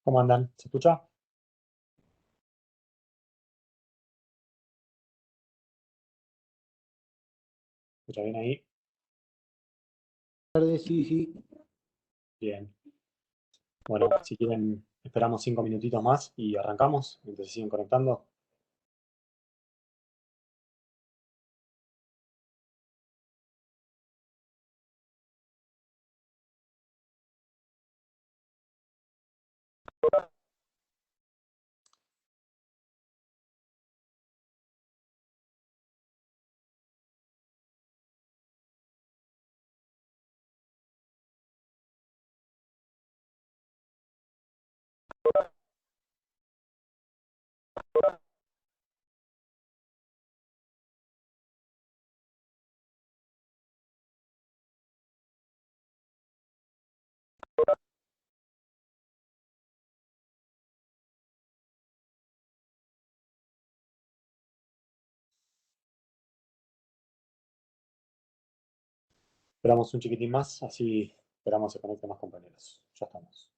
¿Cómo andan? ¿Se escucha? ¿Se escucha bien ahí? Tarde, sí, sí. Bien. Bueno, si quieren, esperamos 5 minutitos más y arrancamos mientras se siguen conectando. Esperamos un chiquitín más, así esperamos que se conecten más compañeros. Ya estamos.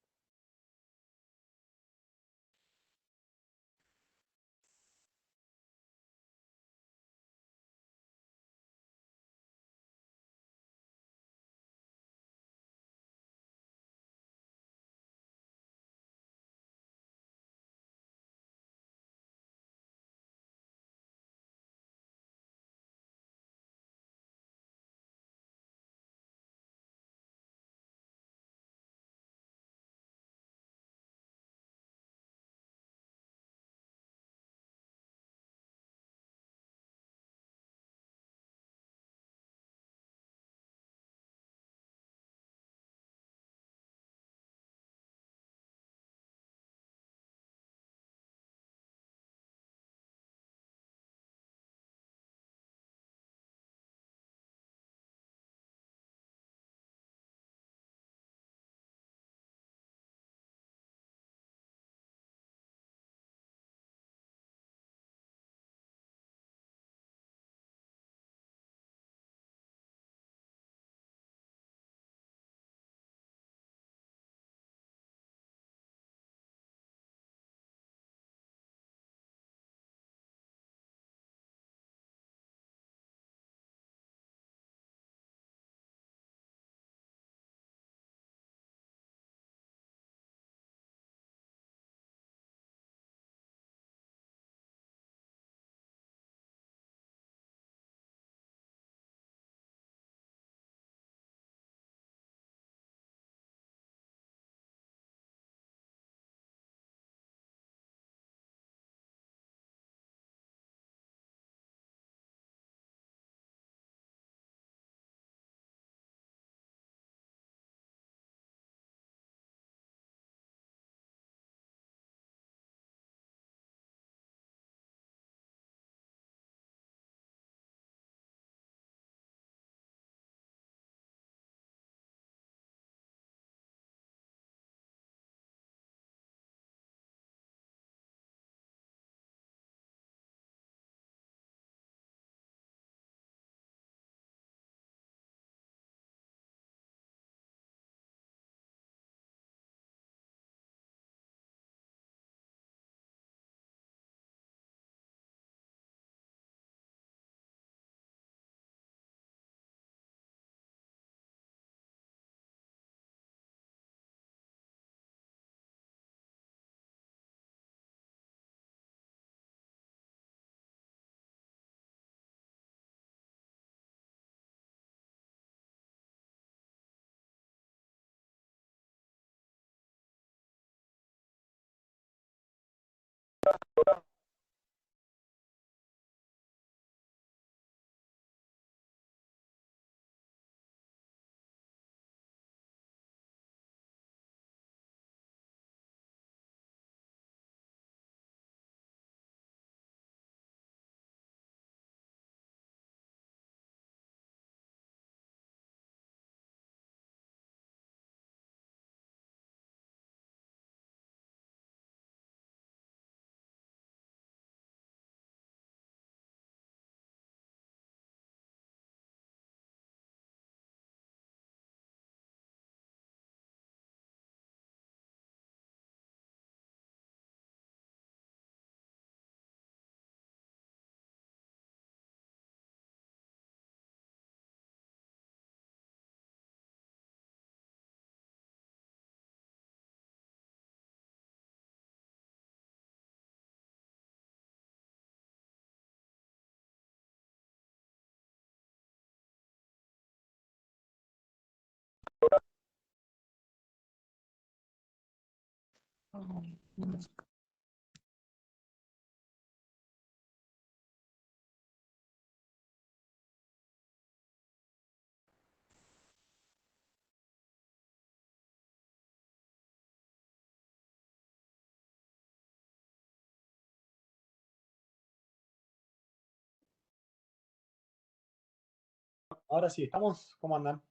Ahora sí, ¿estamos? ¿Cómo andan?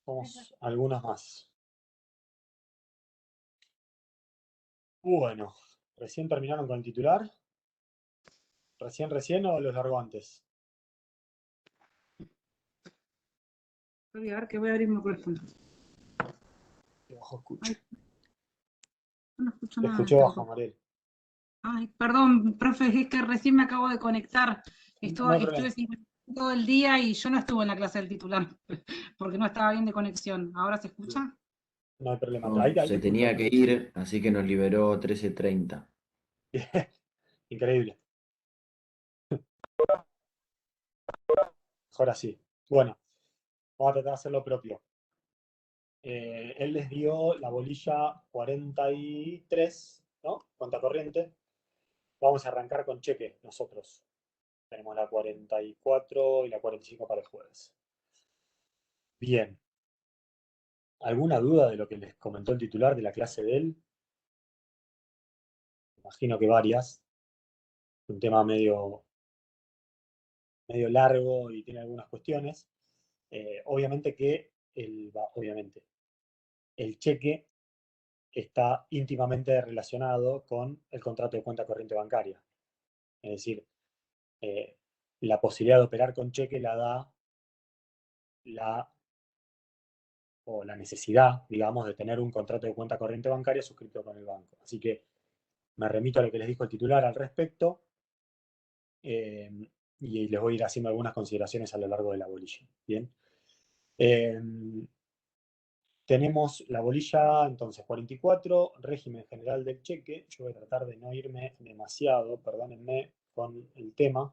Vamos algunos más. Bueno, ¿recién terminaron con el titular? ¿Recién o los largo antes? Voy a ver que voy a abrir mi micrófono. Qué bajo escucho. Ay, no escucho Te nada. escuché bajo, Mariel. Ay, perdón, profe, es que recién me acabo de conectar. No hay Estuve problema. sin todo el día y yo no estuve en la clase del titular porque no estaba bien de conexión. ¿Ahora se escucha? No hay problema. No, Ahí te se escucho. tenía que ir, así que nos liberó 13:30. Increíble. Ahora sí. Bueno, vamos a tratar de hacer lo propio. Él les dio la bolilla 43, ¿no? Cuenta corriente. Vamos a arrancar con cheque nosotros. Tenemos la 44 y la 45 para el jueves. Bien. ¿Alguna duda de lo que les comentó el titular de la clase de él? Imagino que varias. Un tema medio largo y tiene algunas cuestiones. Obviamente que obviamente, el cheque está íntimamente relacionado con el contrato de cuenta corriente bancaria. Es decir, eh, la posibilidad de operar con cheque la da la necesidad, digamos, de tener un contrato de cuenta corriente bancaria suscrito con el banco. Así que me remito a lo que les dijo el titular al respecto eh, y les voy a ir haciendo algunas consideraciones a lo largo de la bolilla. Bien. Eh, Tenemos la bolilla, entonces, 44, régimen general del cheque. Yo voy a tratar de no irme demasiado, perdónenme, con el tema,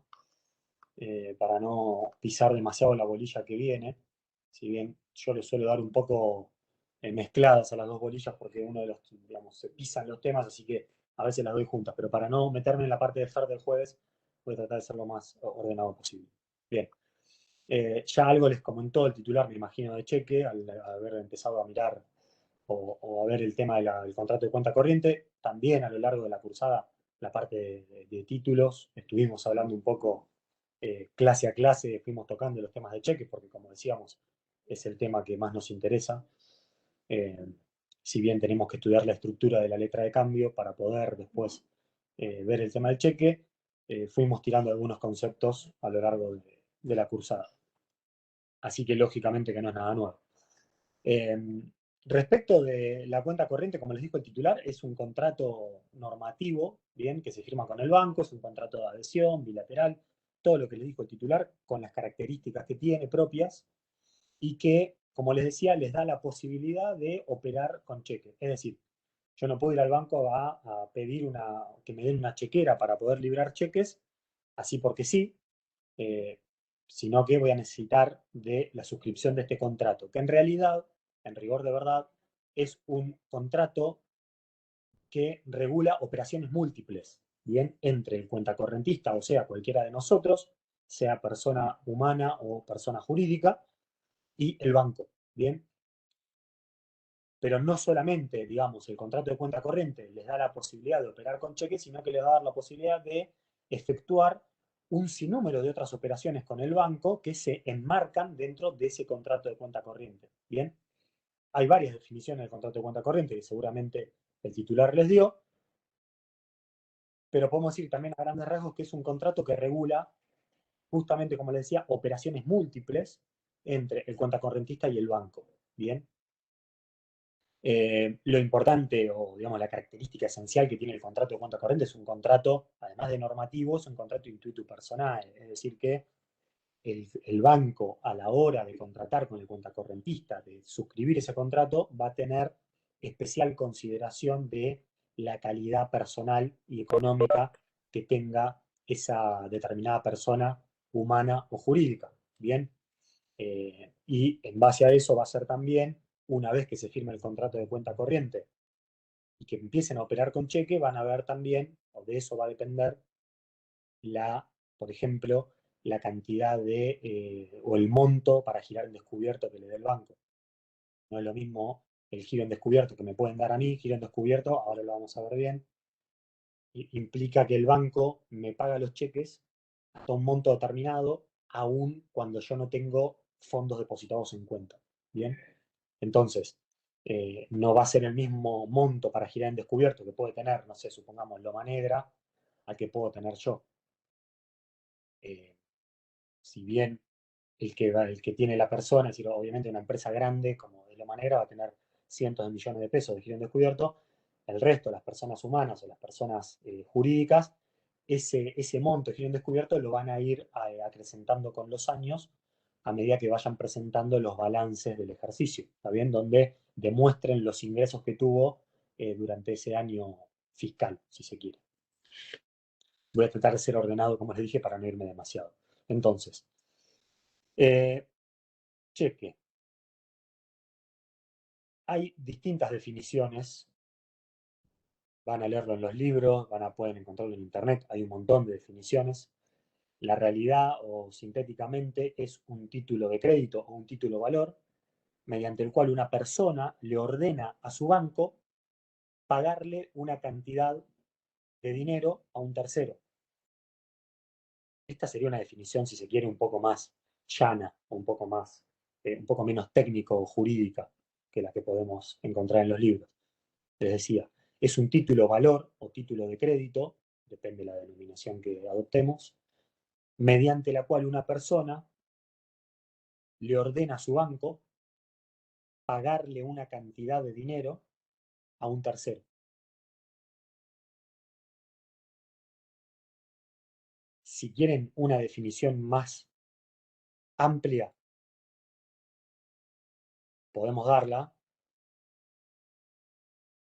para no pisar demasiado la bolilla que viene. Si bien yo le suelo dar un poco mezcladas a las dos bolillas porque uno de los, digamos, se pisan los temas, así que a veces las doy juntas, pero para no meterme en la parte de hard del jueves, voy a tratar de ser lo más ordenado posible. Bien. Ya algo les comentó el titular, me imagino, de cheque, al haber empezado a mirar o a ver el tema del contrato de cuenta corriente. También a lo largo de la cursada, la parte de títulos, estuvimos hablando un poco clase a clase, fuimos tocando los temas de cheque, porque como decíamos, es el tema que más nos interesa. Eh, si bien tenemos que estudiar la estructura de la letra de cambio para poder después ver el tema del cheque, fuimos tirando algunos conceptos a lo largo de la cursada. Así que lógicamente que no es nada nuevo. Eh, Respecto de la cuenta corriente, como les dijo el titular, es un contrato normativo, bien, que se firma con el banco, es un contrato de adhesión, bilateral, todo lo que les dijo el titular, con las características que tiene propias, y que, como les decía, les da la posibilidad de operar con cheque. Es decir, yo no puedo ir al banco a pedir que me den una chequera para poder librar cheques, así porque sí, eh, sino que voy a necesitar de la suscripción de este contrato, que en realidad, en rigor de verdad, es un contrato que regula operaciones múltiples, ¿bien? Entre el cuentacorrentista, o sea, cualquiera de nosotros, sea persona humana o persona jurídica, y el banco, ¿bien? Pero no solamente, digamos, el contrato de cuenta corriente les da la posibilidad de operar con cheques, sino que les va a dar la posibilidad de efectuar un sinnúmero de otras operaciones con el banco que se enmarcan dentro de ese contrato de cuenta corriente. Bien, hay varias definiciones del contrato de cuenta corriente que seguramente el titular les dio, pero podemos decir también a grandes rasgos que es un contrato que regula, justamente como les decía, operaciones múltiples entre el cuentacorrentista y el banco. Bien. Lo importante, o digamos la característica esencial que tiene el contrato de cuenta corriente es un contrato, además de normativo, es un contrato intuito personal, es decir, que el banco a la hora de contratar con el cuentacorrentista, de suscribir ese contrato, va a tener especial consideración de la calidad personal y económica que tenga esa determinada persona humana o jurídica. Bien, y en base a eso va a ser también, una vez que se firme el contrato de cuenta corriente y que empiecen a operar con cheque, van a ver también, o de eso va a depender, por ejemplo, la cantidad o el monto para girar en descubierto que le dé el banco. No es lo mismo el giro en descubierto que me pueden dar a mí, giro en descubierto, ahora lo vamos a ver bien, implica que el banco me paga los cheques hasta un monto determinado, aun cuando yo no tengo fondos depositados en cuenta. Bien, entonces, no va a ser el mismo monto para girar en descubierto que puede tener, no sé, supongamos Loma Negra, al que puedo tener yo. Si bien el que tiene la persona, es decir, obviamente una empresa grande como de Loma Negra va a tener cientos de millones de pesos de giro en descubierto, el resto, las personas humanas o las personas jurídicas, ese monto de giro en descubierto lo van a ir acrecentando con los años a medida que vayan presentando los balances del ejercicio, ¿está bien? Donde demuestren los ingresos que tuvo durante ese año fiscal, si se quiere. Voy a tratar de ser ordenado, como les dije, para no irme demasiado. Entonces, cheque. Hay distintas definiciones. Van a leerlo en los libros, pueden encontrarlo en internet, hay un montón de definiciones. La realidad, o sintéticamente, es un título de crédito o un título valor mediante el cual una persona le ordena a su banco pagarle una cantidad de dinero a un tercero. Esta sería una definición, si se quiere, un poco más llana, o un poco menos técnico o jurídica que la que podemos encontrar en los libros. Les decía, es un título valor o título de crédito, depende de la denominación que adoptemos, mediante la cual una persona le ordena a su banco pagarle una cantidad de dinero a un tercero. Si quieren una definición más amplia, podemos darla,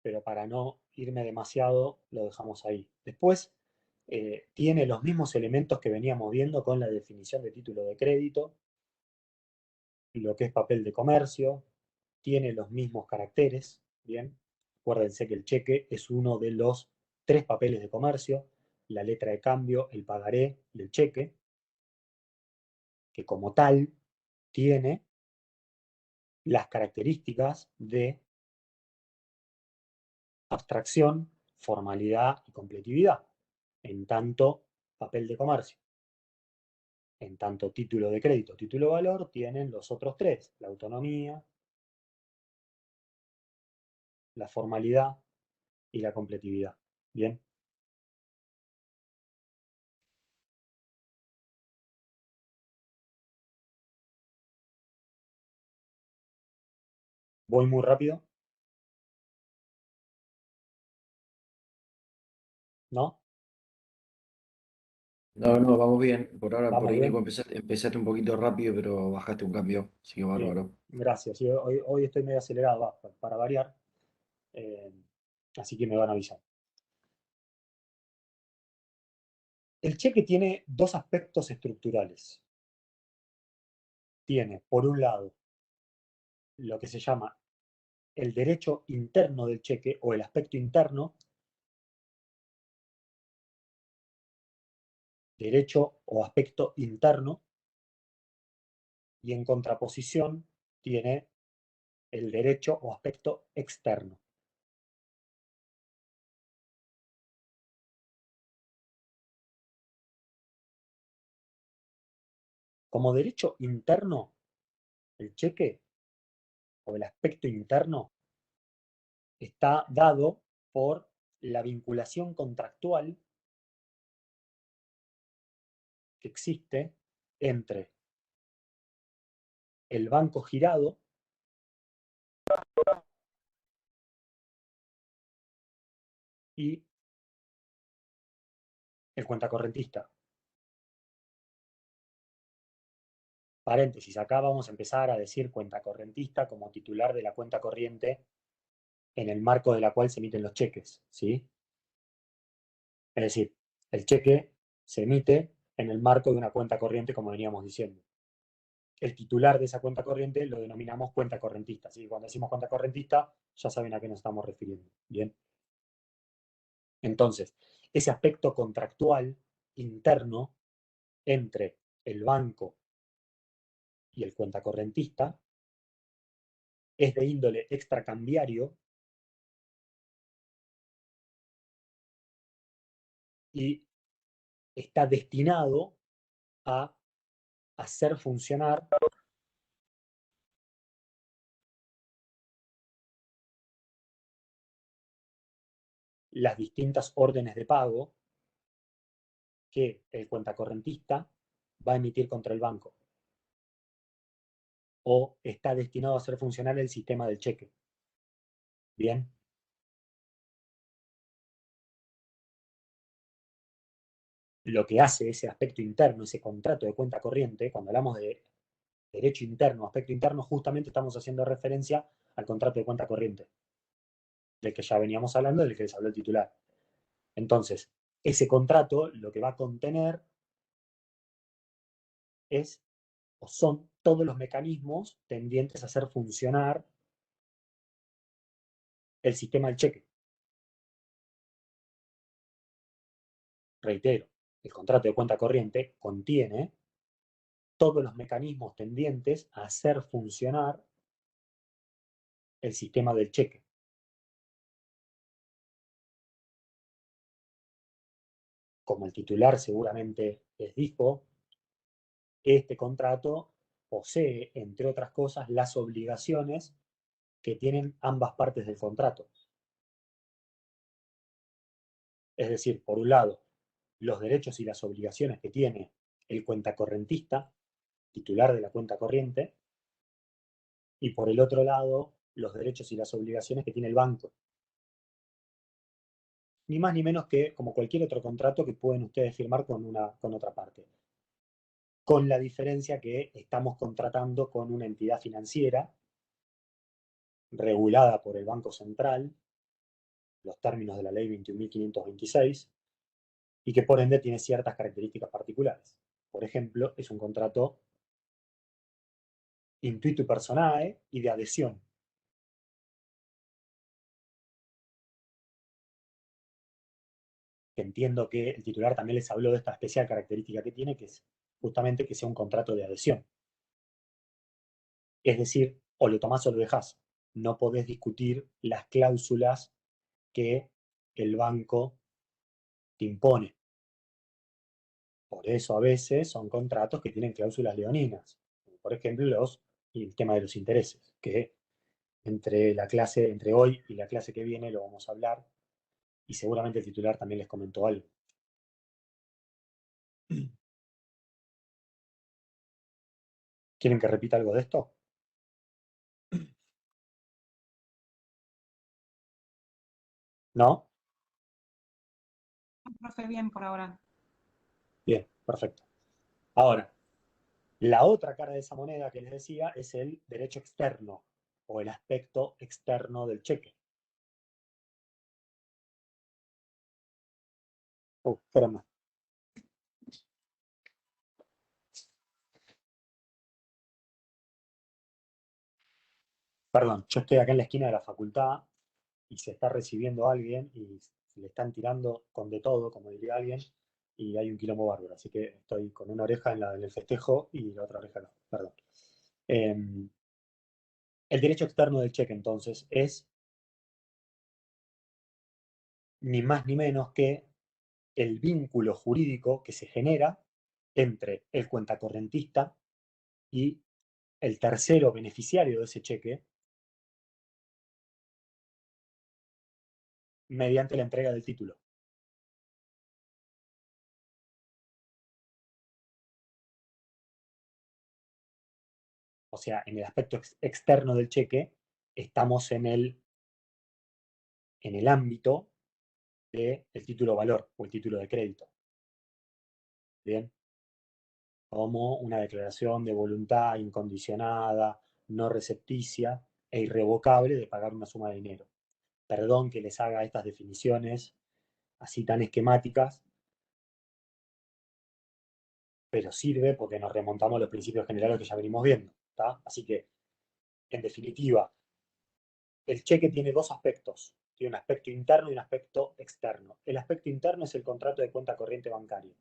pero para no irme demasiado, lo dejamos ahí. Después, tiene los mismos elementos que veníamos viendo con la definición de título de crédito, lo que es papel de comercio, tiene los mismos caracteres, ¿bien? Acuérdense que el cheque es uno de los 3 papeles de comercio, la letra de cambio, el pagaré y el cheque, que como tal tiene las características de abstracción, formalidad y completividad, en tanto papel de comercio. En tanto título de crédito, título de valor, tienen los otros 3, la autonomía, la formalidad y la completividad. Bien. Voy muy rápido, ¿no? No, no, vamos bien. Por ahora, por Vamos ahí, Nico, bien. empezaste un poquito rápido, pero bajaste un cambio. Así que Bien, bárbaro. gracias. Y hoy estoy medio acelerado, para variar, eh, así que me van a avisar. El cheque tiene 2 aspectos estructurales. Tiene, por un lado, lo que se llama el derecho interno del cheque o el aspecto interno, derecho o aspecto interno, y en contraposición tiene el derecho o aspecto externo. Como derecho interno, el cheque o el aspecto interno está dado por la vinculación contractual que existe entre el banco girado y el cuentacorrentista. Paréntesis, acá vamos a empezar a decir cuentacorrentista como titular de la cuenta corriente en el marco de la cual se emiten los cheques, ¿sí? Es decir, el cheque se emite en el marco de una cuenta corriente, como veníamos diciendo. El titular de esa cuenta corriente lo denominamos cuenta correntista, ¿sí? Cuando decimos cuenta correntista, ya saben a qué nos estamos refiriendo, ¿bien? Entonces, ese aspecto contractual interno entre el banco y el cuentacorrentista es de índole extracambiario y está destinado a hacer funcionar las distintas órdenes de pago que el cuentacorrentista va a emitir contra el banco, o está destinado a hacer funcionar el sistema del cheque. Bien. Lo que hace ese aspecto interno, ese contrato de cuenta corriente, cuando hablamos de derecho interno, aspecto interno, justamente estamos haciendo referencia al contrato de cuenta corriente, del que ya veníamos hablando, del que les habló el titular. Entonces, ese contrato lo que va a contener es, o son todos los mecanismos tendientes a hacer funcionar el sistema del cheque. Reitero, el contrato de cuenta corriente contiene todos los mecanismos tendientes a hacer funcionar el sistema del cheque. Como el titular seguramente les dijo, este contrato posee, entre otras cosas, las obligaciones que tienen ambas partes del contrato. Es decir, por un lado, los derechos y las obligaciones que tiene el cuentacorrentista, titular de la cuenta corriente, y por el otro lado, los derechos y las obligaciones que tiene el banco. Ni más ni menos que como cualquier otro contrato que pueden ustedes firmar con otra parte. Con la diferencia que estamos contratando con una entidad financiera regulada por el Banco Central, los términos de la ley 21.526, y que por ende tiene ciertas características particulares. Por ejemplo, es un contrato intuitu personae y de adhesión. Que entiendo que el titular también les habló de esta especial característica que tiene, que es justamente que sea un contrato de adhesión. Es decir, o lo tomás o lo dejás. No podés discutir las cláusulas que el banco te impone. Por eso a veces son contratos que tienen cláusulas leoninas. Por ejemplo, el tema de los intereses, que entre hoy y la clase que viene lo vamos a hablar, y seguramente el titular también les comentó algo. ¿Quieren que repita algo de esto? ¿No? Profe, bien por ahora. Bien, perfecto. Ahora, la otra cara de esa moneda que les decía es el derecho externo o el aspecto externo del cheque. Espérame. Perdón, yo estoy acá en la esquina de la facultad y se está recibiendo alguien y se le están tirando con de todo, como diría alguien, y hay un quilombo bárbaro, así que estoy con una oreja en el festejo y la otra oreja no, perdón. El derecho externo del cheque, entonces, es ni más ni menos que el vínculo jurídico que se genera entre el cuentacorrentista y el tercero beneficiario de ese cheque mediante la entrega del título. O sea, en el aspecto externo del cheque, estamos en el ámbito del título valor o el título de crédito. Bien, como una declaración de voluntad incondicionada, no recepticia e irrevocable de pagar una suma de dinero. Perdón que les haga estas definiciones así tan esquemáticas, pero sirve porque nos remontamos a los principios generales que ya venimos viendo, ¿tá? Así que, en definitiva, el cheque tiene dos aspectos. Tiene un aspecto interno y un aspecto externo. El aspecto interno es el contrato de cuenta corriente bancaria.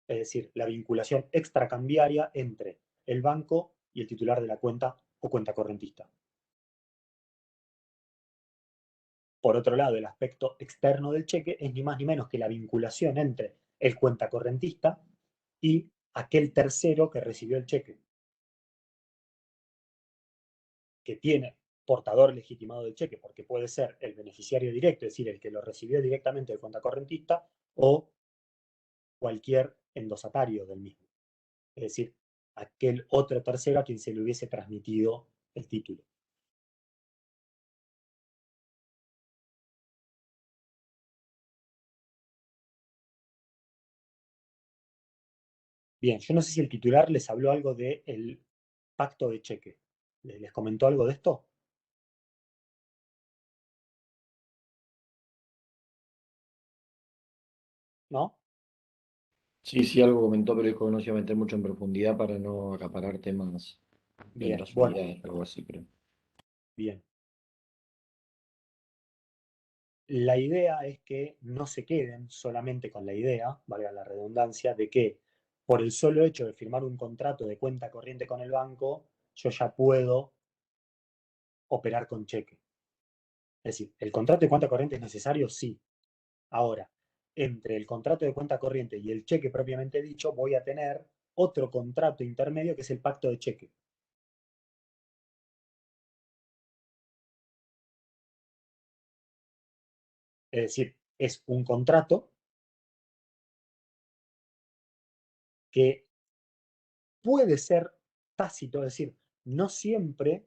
Es decir, la vinculación extracambiaria entre el banco y el titular de la cuenta o cuenta correntista. Por otro lado, el aspecto externo del cheque es ni más ni menos que la vinculación entre el cuenta correntista y aquel tercero que recibió el cheque, que tiene portador legitimado del cheque, porque puede ser el beneficiario directo, es decir, el que lo recibió directamente del cuenta correntista, o cualquier endosatario del mismo. Es decir, aquel otro tercero a quien se le hubiese transmitido el título. Bien, yo no sé si el titular les habló algo del pacto de cheque. ¿Les comentó algo de esto? ¿No? Sí, sí, algo comentó, pero dijo que no se iba a meter mucho en profundidad para no acaparar temas de Bien, otras bueno, unidades, algo así, creo. bien. La idea es que no se queden solamente con la idea, valga la redundancia, de que por el solo hecho de firmar un contrato de cuenta corriente con el banco, yo ya puedo operar con cheque. Es decir, ¿el contrato de cuenta corriente es necesario? Sí. Ahora, entre el contrato de cuenta corriente y el cheque propiamente dicho, voy a tener otro contrato intermedio que es el pacto de cheque. Es decir, es un contrato que puede ser tácito, es decir, no siempre,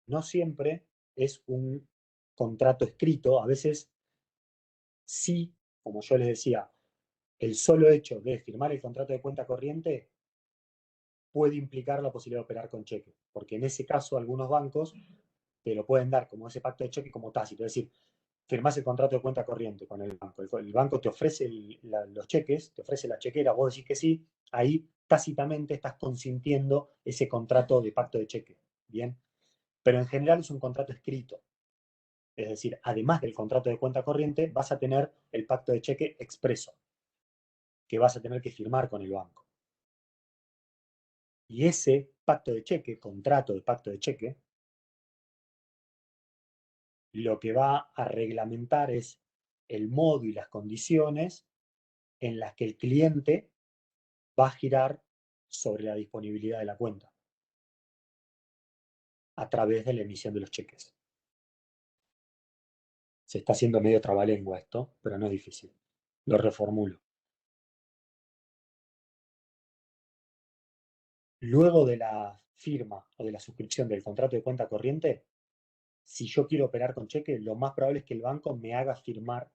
no siempre es un contrato escrito, a veces sí, como yo les decía, el solo hecho de firmar el contrato de cuenta corriente puede implicar la posibilidad de operar con cheque, porque en ese caso algunos bancos te lo pueden dar como ese pacto de cheque como tácito, es decir, firmás el contrato de cuenta corriente con el banco, el banco te ofrece los cheques, te ofrece la chequera, vos decís que sí, ahí tácitamente estás consintiendo ese contrato de pacto de cheque, ¿bien? Pero en general es un contrato escrito, es decir, además del contrato de cuenta corriente, vas a tener el pacto de cheque expreso, que vas a tener que firmar con el banco. Y ese pacto de cheque, contrato de pacto de cheque, lo que va a reglamentar es el modo y las condiciones en las que el cliente va a girar sobre la disponibilidad de la cuenta a través de la emisión de los cheques. Se está haciendo medio trabalengua esto, pero no es difícil. Lo reformulo. Luego de la firma o de la suscripción del contrato de cuenta corriente, si yo quiero operar con cheque, lo más probable es que el banco me haga firmar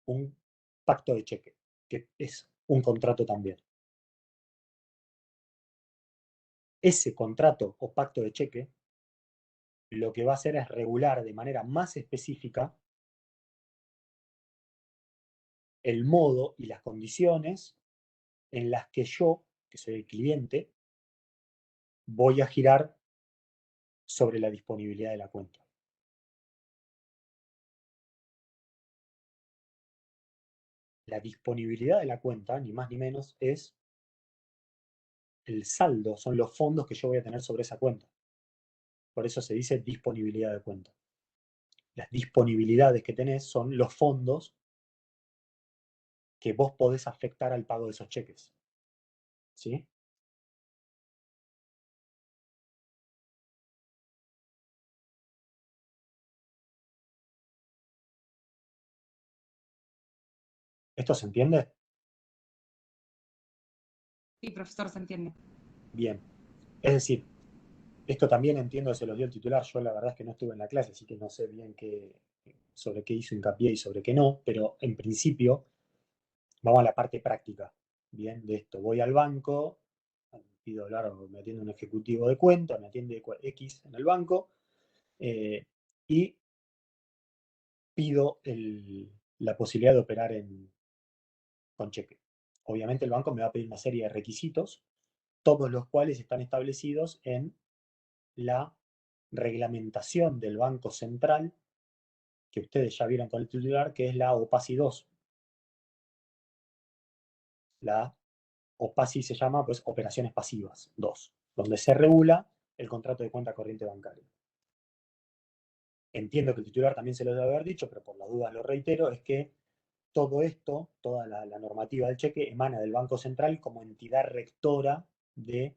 un pacto de cheque, que es un contrato también. Ese contrato o pacto de cheque lo que va a hacer es regular de manera más específica el modo y las condiciones en las que yo, que soy el cliente, voy a girar sobre la disponibilidad de la cuenta. La disponibilidad de la cuenta, ni más ni menos, es el saldo, son los fondos que yo voy a tener sobre esa cuenta. Por eso se dice disponibilidad de cuenta. Las disponibilidades que tenés son los fondos que vos podés afectar al pago de esos cheques. ¿Sí? ¿Esto se entiende? Sí, profesor, se entiende. Bien. Es decir, esto también entiendo que se los dio el titular. Yo la verdad es que no estuve en la clase, así que no sé bien sobre qué hizo hincapié y sobre qué no, pero en principio vamos a la parte práctica. Bien, de esto. Voy al banco, pido hablar, me atiende un ejecutivo de cuenta, me atiende X en el banco, y pido la posibilidad de operar con cheque. Obviamente el banco me va a pedir una serie de requisitos, todos los cuales están establecidos en la reglamentación del Banco Central, que ustedes ya vieron con el titular, que es la OPACI 2. La OPACI se llama, pues, Operaciones Pasivas 2, donde se regula el contrato de cuenta corriente bancaria. Entiendo que el titular también se lo debe haber dicho, pero por las dudas lo reitero, es que todo esto, toda la normativa del cheque, emana del Banco Central como entidad rectora de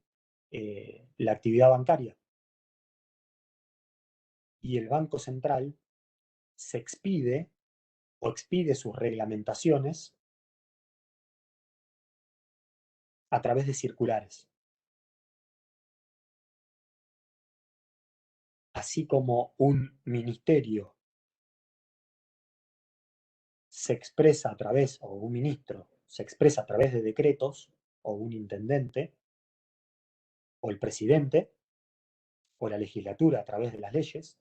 la actividad bancaria. Y el Banco Central se expide o expide sus reglamentaciones a través de circulares. Así como un ministerio se expresa a través, o un ministro se expresa a través de decretos, o un intendente, o el presidente, o la legislatura a través de las leyes,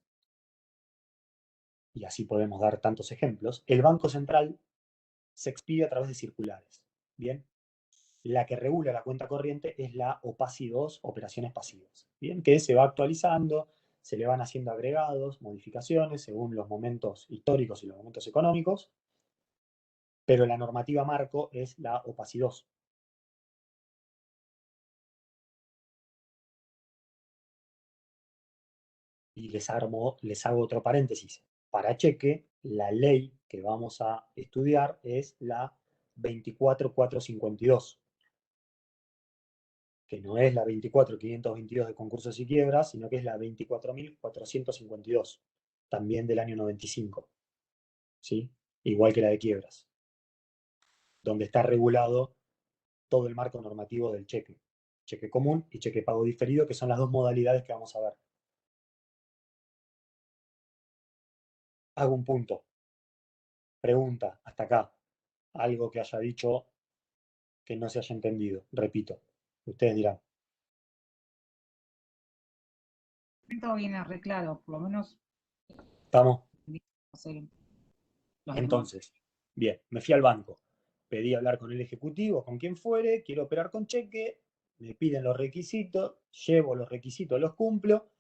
y así podemos dar tantos ejemplos, el Banco Central se expide a través de circulares. Bien, la que regula la cuenta corriente es la OPACI 2, operaciones pasivas. Bien, que se va actualizando, se le van haciendo agregados, modificaciones según los momentos históricos y los momentos económicos, pero la normativa marco es la OPACI 2. Y les hago otro paréntesis. Para cheque, la ley que vamos a estudiar es la 24452, que no es la 24.522 de concursos y quiebras, sino que es la 24.452, también del año 95, ¿sí? Igual que la de quiebras, donde está regulado todo el marco normativo del cheque. Cheque común y cheque pago diferido, que son las dos modalidades que vamos a ver. Hago un punto. Pregunta, hasta acá. Algo que haya dicho que no se haya entendido. Repito, ustedes dirán. Todo viene arreglado, por lo menos. ¿Estamos? No sé, los demás. Entonces, bien, me fui al banco. Pedí hablar con el ejecutivo, con quien fuere, quiero operar con cheque, me piden los requisitos, llevo los requisitos, los cumplo,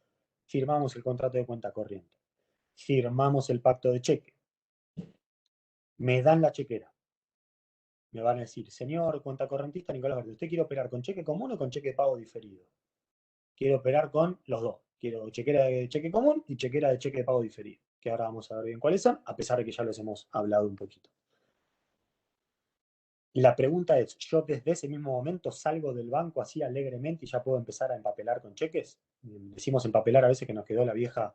firmamos el contrato de cuenta corriente, firmamos el pacto de cheque, me dan la chequera. Me van a decir, señor cuenta correntista Nicolás Verde, ¿usted quiere operar con cheque común o con cheque de pago diferido? Quiero operar con los dos. Quiero chequera de cheque común y chequera de cheque de pago diferido, que ahora vamos a ver bien cuáles son, a pesar de que ya los hemos hablado un poquito. La pregunta es, ¿yo desde ese mismo momento salgo del banco así alegremente y ya puedo empezar a empapelar con cheques? Decimos empapelar a veces que nos quedó la vieja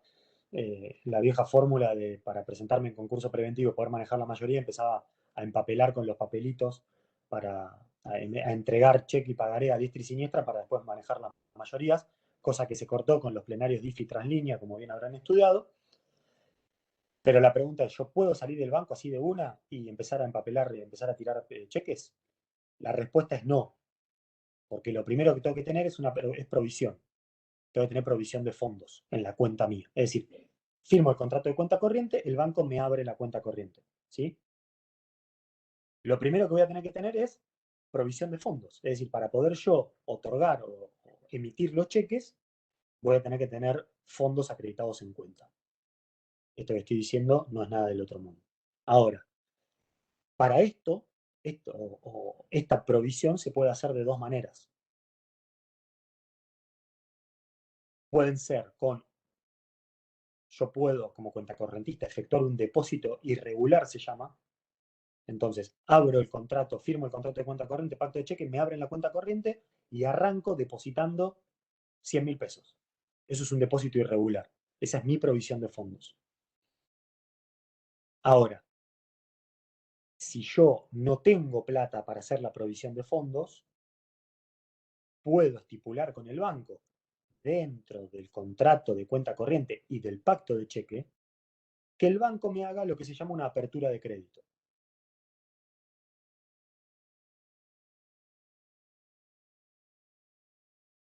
fórmula para presentarme en concurso preventivo y poder manejar la mayoría, empezaba a empapelar con los papelitos a entregar cheque y pagaré a diestra y siniestra para después manejar las mayorías, cosa que se cortó con los plenarios DIF y Translínea, como bien habrán estudiado. Pero la pregunta es, ¿yo puedo salir del banco así de una y empezar a empapelar y empezar a tirar cheques? La respuesta es no, porque lo primero que tengo que tener es provisión. Tengo que tener provisión de fondos en la cuenta mía. Es decir, firmo el contrato de cuenta corriente, el banco me abre la cuenta corriente. ¿Sí? Lo primero que voy a tener que tener es provisión de fondos. Es decir, para poder yo otorgar o emitir los cheques, voy a tener que tener fondos acreditados en cuenta. Esto que estoy diciendo no es nada del otro mundo. Ahora, para esto esta provisión se puede hacer de dos maneras. Pueden ser yo puedo como cuentacorrentista efectuar un depósito irregular, se llama. Entonces, abro el contrato, firmo el contrato de cuenta corriente, pacto de cheque, me abren la cuenta corriente y arranco depositando 100.000 pesos. Eso es un depósito irregular. Esa es mi provisión de fondos. Ahora, si yo no tengo plata para hacer la provisión de fondos, puedo estipular con el banco, dentro del contrato de cuenta corriente y del pacto de cheque, que el banco me haga lo que se llama una apertura de crédito.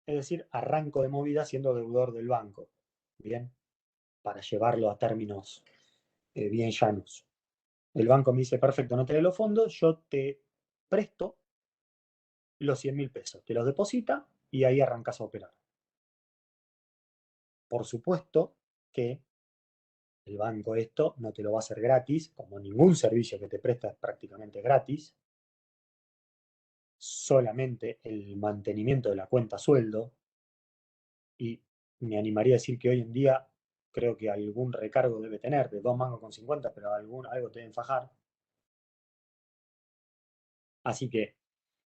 Es decir, arranco de movida siendo deudor del banco. Bien, para llevarlo a términos bien llanos. El banco me dice, perfecto, no tenés los fondos, yo te presto los 100.000 pesos, te los deposita y ahí arrancas a operar. Por supuesto que el banco esto no te lo va a hacer gratis, como ningún servicio que te presta es prácticamente gratis. Solamente el mantenimiento de la cuenta sueldo, y me animaría a decir que hoy en día creo que algún recargo debe tener, de 2,50 mangos, pero algo te deben fajar. Así que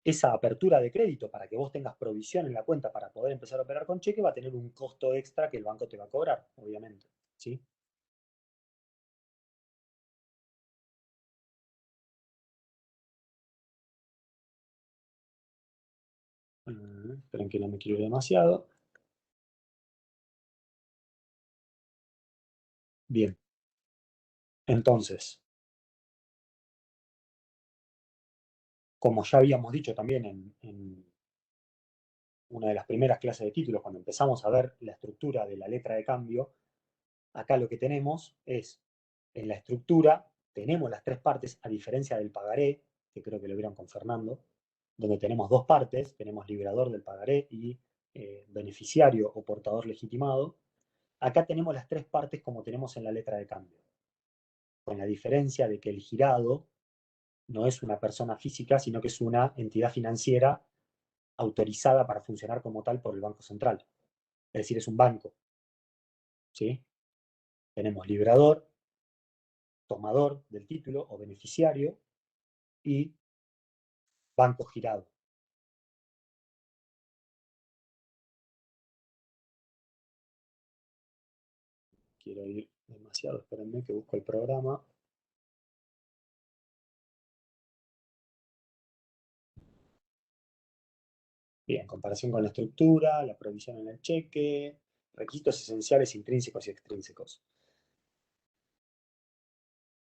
esa apertura de crédito para que vos tengas provisión en la cuenta para poder empezar a operar con cheque va a tener un costo extra que el banco te va a cobrar, obviamente. ¿Sí? Esperen que no me quiero ir demasiado. Bien. Entonces, como ya habíamos dicho también en una de las primeras clases de títulos, cuando empezamos a ver la estructura de la letra de cambio, acá lo que tenemos es, en la estructura, tenemos las tres partes, a diferencia del pagaré, que creo que lo vieron con Fernando, donde tenemos dos partes, tenemos liberador del pagaré y beneficiario o portador legitimado. Acá tenemos las tres partes como tenemos en la letra de cambio, con la diferencia de que el girado no es una persona física, sino que es una entidad financiera autorizada para funcionar como tal por el Banco Central. Es decir, es un banco. ¿Sí? Tenemos liberador, tomador del título o beneficiario y banco girado. Quiero ir demasiado, espérenme que busco el programa. Bien, comparación con la estructura, la provisión en el cheque, requisitos esenciales intrínsecos y extrínsecos.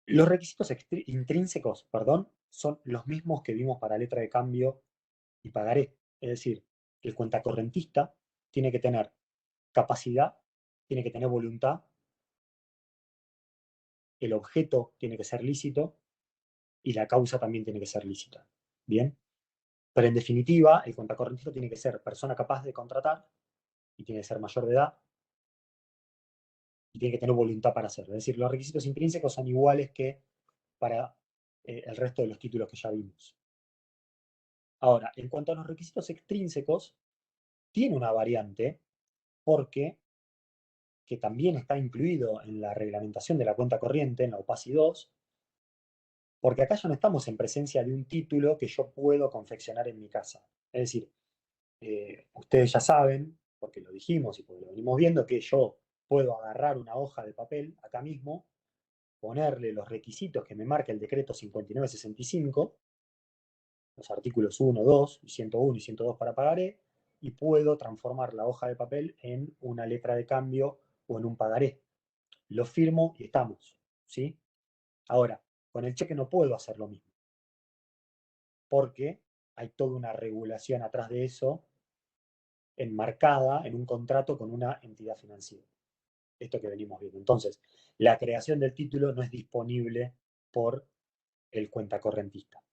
Los requisitos intrínsecos, perdón, son los mismos que vimos para letra de cambio y pagaré. Es decir, el cuentacorrentista tiene que tener capacidad, tiene que tener voluntad, el objeto tiene que ser lícito y la causa también tiene que ser lícita. Bien, pero en definitiva, el cuentacorrentista tiene que ser persona capaz de contratar y tiene que ser mayor de edad y tiene que tener voluntad para hacerlo. Es decir, los requisitos intrínsecos son iguales que para el resto de los títulos que ya vimos. Ahora, en cuanto a los requisitos extrínsecos, tiene una variante porque, que también está incluido en la reglamentación de la cuenta corriente, en la OPACI 2, porque acá ya no estamos en presencia de un título que yo puedo confeccionar en mi casa. Es decir, ustedes ya saben, porque lo dijimos y porque lo venimos viendo, que yo puedo agarrar una hoja de papel acá mismo, ponerle los requisitos que me marca el decreto 5965, los artículos 1, 2, 101 y 102 para pagaré, y puedo transformar la hoja de papel en una letra de cambio o en un pagaré. Lo firmo y estamos, ¿sí? Ahora, con el cheque no puedo hacer lo mismo, porque hay toda una regulación atrás de eso, enmarcada en un contrato con una entidad financiera. Esto que venimos viendo. Entonces, la creación del título no es disponible por el cuentacorrentista.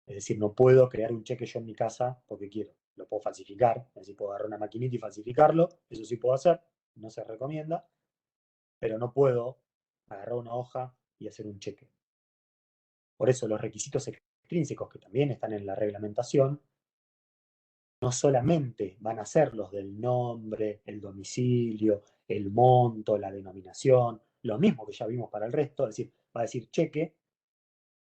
Es decir, no puedo crear un cheque yo en mi casa porque quiero. Lo puedo falsificar, es decir, puedo agarrar una maquinita y falsificarlo, eso sí puedo hacer, no se recomienda, pero no puedo agarrar una hoja y hacer un cheque. Por eso los requisitos extrínsecos que también están en la reglamentación no solamente van a ser los del nombre, el domicilio, el monto, la denominación, lo mismo que ya vimos para el resto, es decir, va a decir cheque,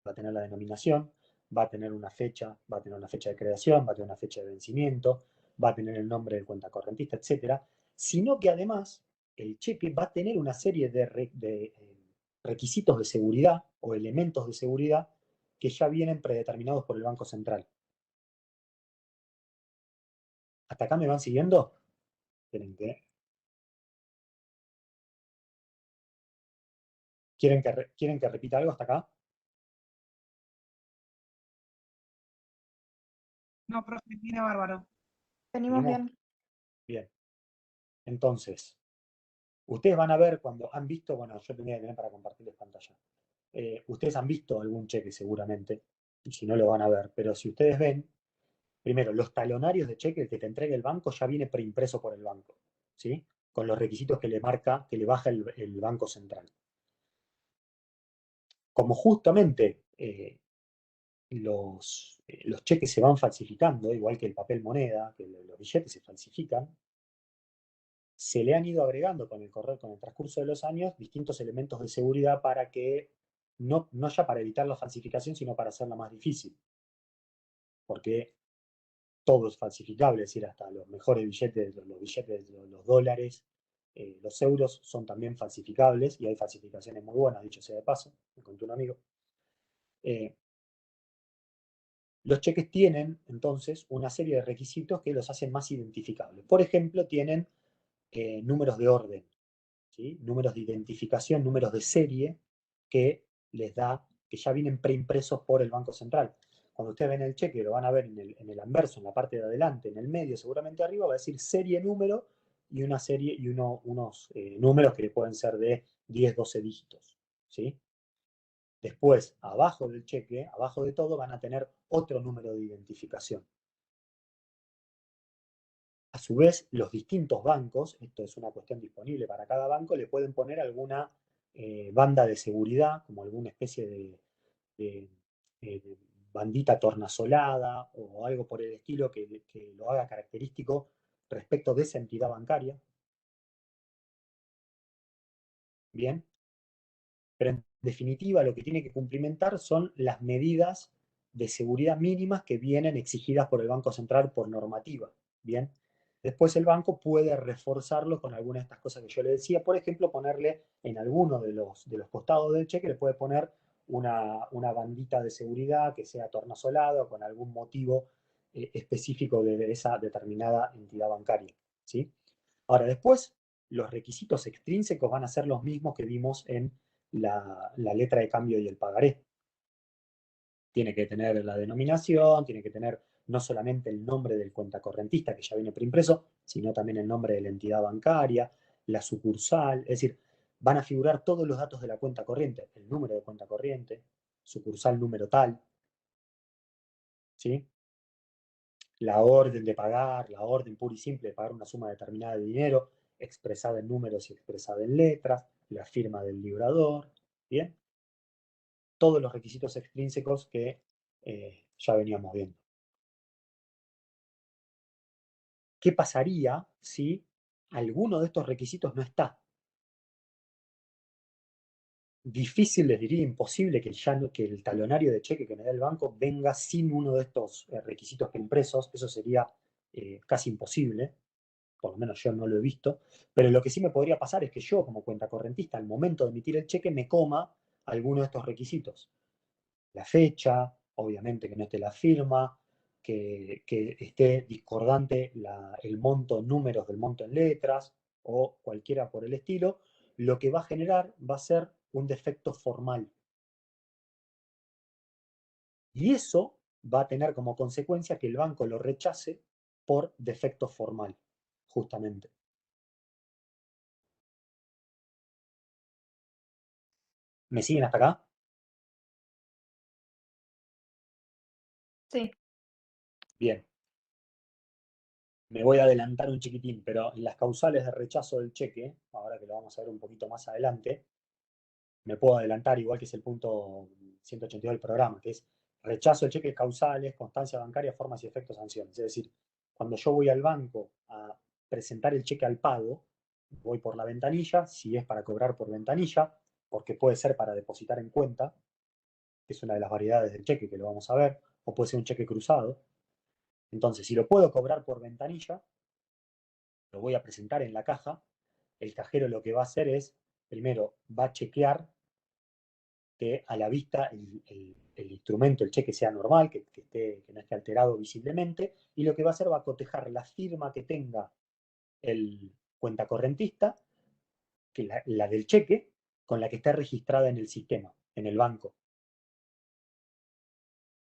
va a tener la denominación, va a tener una fecha, va a tener una fecha de creación, va a tener una fecha de vencimiento, va a tener el nombre del cuentacorrentista, etcétera, sino que además el cheque va a tener una serie de requisitos de seguridad o elementos de seguridad que ya vienen predeterminados por el Banco Central. ¿Hasta acá me van siguiendo? Esperen que... ¿Quieren que repita algo hasta acá? No, profe, viene bárbaro. Venimos ¿Venimos? bien. Bien. Entonces, ustedes van a ver cuando han visto, bueno, yo tendría que tener para compartirles pantalla. Ustedes han visto algún cheque seguramente, y si no lo van a ver, pero si ustedes ven, primero, los talonarios de cheque que te entrega el banco ya viene preimpreso por el banco, ¿sí? Con los requisitos que le marca, que le baja el Banco Central. Como justamente los cheques se van falsificando, igual que el papel moneda, que los billetes se falsifican, se le han ido agregando con el transcurso de los años distintos elementos de seguridad para que, no ya para evitar la falsificación, sino para hacerla más difícil. Porque todo es falsificable, es decir, hasta los mejores billetes, los billetes, los dólares, los euros son también falsificables y hay falsificaciones muy buenas, dicho sea de paso, me contó un amigo. Los cheques tienen entonces una serie de requisitos que los hacen más identificables. Por ejemplo, tienen números de orden, ¿sí? Números de identificación, números de serie que les da, que ya vienen preimpresos por el Banco Central. Cuando ustedes ven el cheque, lo van a ver en el anverso, en la parte de adelante, en el medio, seguramente arriba, va a decir serie, número y una serie y unos números que pueden ser de 10, 12 dígitos, ¿sí? Después, abajo del cheque, abajo de todo, van a tener otro número de identificación. A su vez, los distintos bancos, esto es una cuestión disponible para cada banco, le pueden poner alguna banda de seguridad, como alguna especie de bandita tornasolada o algo por el estilo que lo haga característico respecto de esa entidad bancaria. Bien, pero en definitiva lo que tiene que cumplimentar son las medidas de seguridad mínimas que vienen exigidas por el Banco Central por normativa. Bien, después el banco puede reforzarlo con algunas de estas cosas que yo le decía, por ejemplo, ponerle en alguno de los costados del cheque, le puede poner una bandita de seguridad que sea tornasolada o con algún motivo específico de esa determinada entidad bancaria, ¿sí? Ahora, después, los requisitos extrínsecos van a ser los mismos que vimos en la letra de cambio y el pagaré. Tiene que tener la denominación, tiene que tener no solamente el nombre del cuentacorrentista que ya viene preimpreso, sino también el nombre de la entidad bancaria, la sucursal, es decir, van a figurar todos los datos de la cuenta corriente, el número de cuenta corriente, sucursal número tal, ¿sí? La orden de pagar, la orden pura y simple de pagar una suma determinada de dinero, expresada en números y expresada en letras, la firma del librador, ¿bien? Todos los requisitos extrínsecos que ya veníamos viendo. ¿Qué pasaría si alguno de estos requisitos no está? Difícil, les diría imposible que el talonario de cheque que me da el banco venga sin uno de estos requisitos impresos. Eso sería casi imposible, por lo menos yo no lo he visto. Pero lo que sí me podría pasar es que yo, como cuentacorrentista, al momento de emitir el cheque, me coma alguno de estos requisitos. La fecha, obviamente que no esté la firma, que esté discordante el monto en números del monto en letras o cualquiera por el estilo, lo que va a generar va a ser un defecto formal. Y eso va a tener como consecuencia que el banco lo rechace por defecto formal, justamente. ¿Me siguen hasta acá? Sí. Bien. Me voy a adelantar un chiquitín, pero en las causales de rechazo del cheque, ahora que lo vamos a ver un poquito más adelante, me puedo adelantar, igual que es el punto 182 del programa, que es rechazo el cheque causales, constancia bancaria, formas y efectos, sanciones. Es decir, cuando yo voy al banco a presentar el cheque al pago, voy por la ventanilla, si es para cobrar por ventanilla, porque puede ser para depositar en cuenta, que es una de las variedades del cheque que lo vamos a ver, o puede ser un cheque cruzado. Entonces, si lo puedo cobrar por ventanilla, lo voy a presentar en la caja, el cajero lo que va a hacer es, primero, va a chequear que a la vista el instrumento, el cheque sea normal, que no esté alterado visiblemente, y lo que va a hacer va a cotejar la firma que tenga el cuentacorrentista, que la del cheque, con la que está registrada en el sistema, en el banco.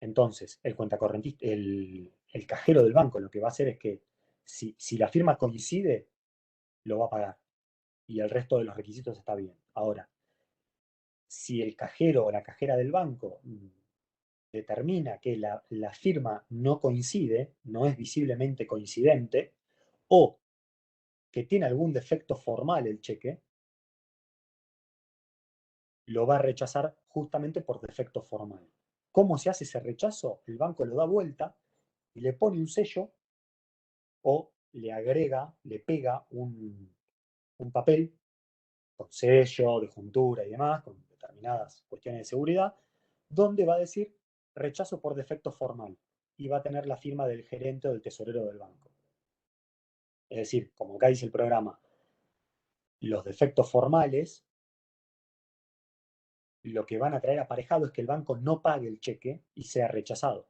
Entonces, el cuentacorrentista, el cajero del banco lo que va a hacer es que si la firma coincide, lo va a pagar. Y el resto de los requisitos está bien. Ahora, si el cajero o la cajera del banco determina que la firma no coincide, no es visiblemente coincidente, o que tiene algún defecto formal el cheque, lo va a rechazar justamente por defecto formal. ¿Cómo se hace ese rechazo? El banco lo da vuelta y le pone un sello o le agrega, le pega un papel con sello, de juntura y demás, con determinadas cuestiones de seguridad, donde va a decir rechazo por defecto formal y va a tener la firma del gerente o del tesorero del banco. Es decir, como acá dice el programa, los defectos formales lo que van a traer aparejado es que el banco no pague el cheque y sea rechazado.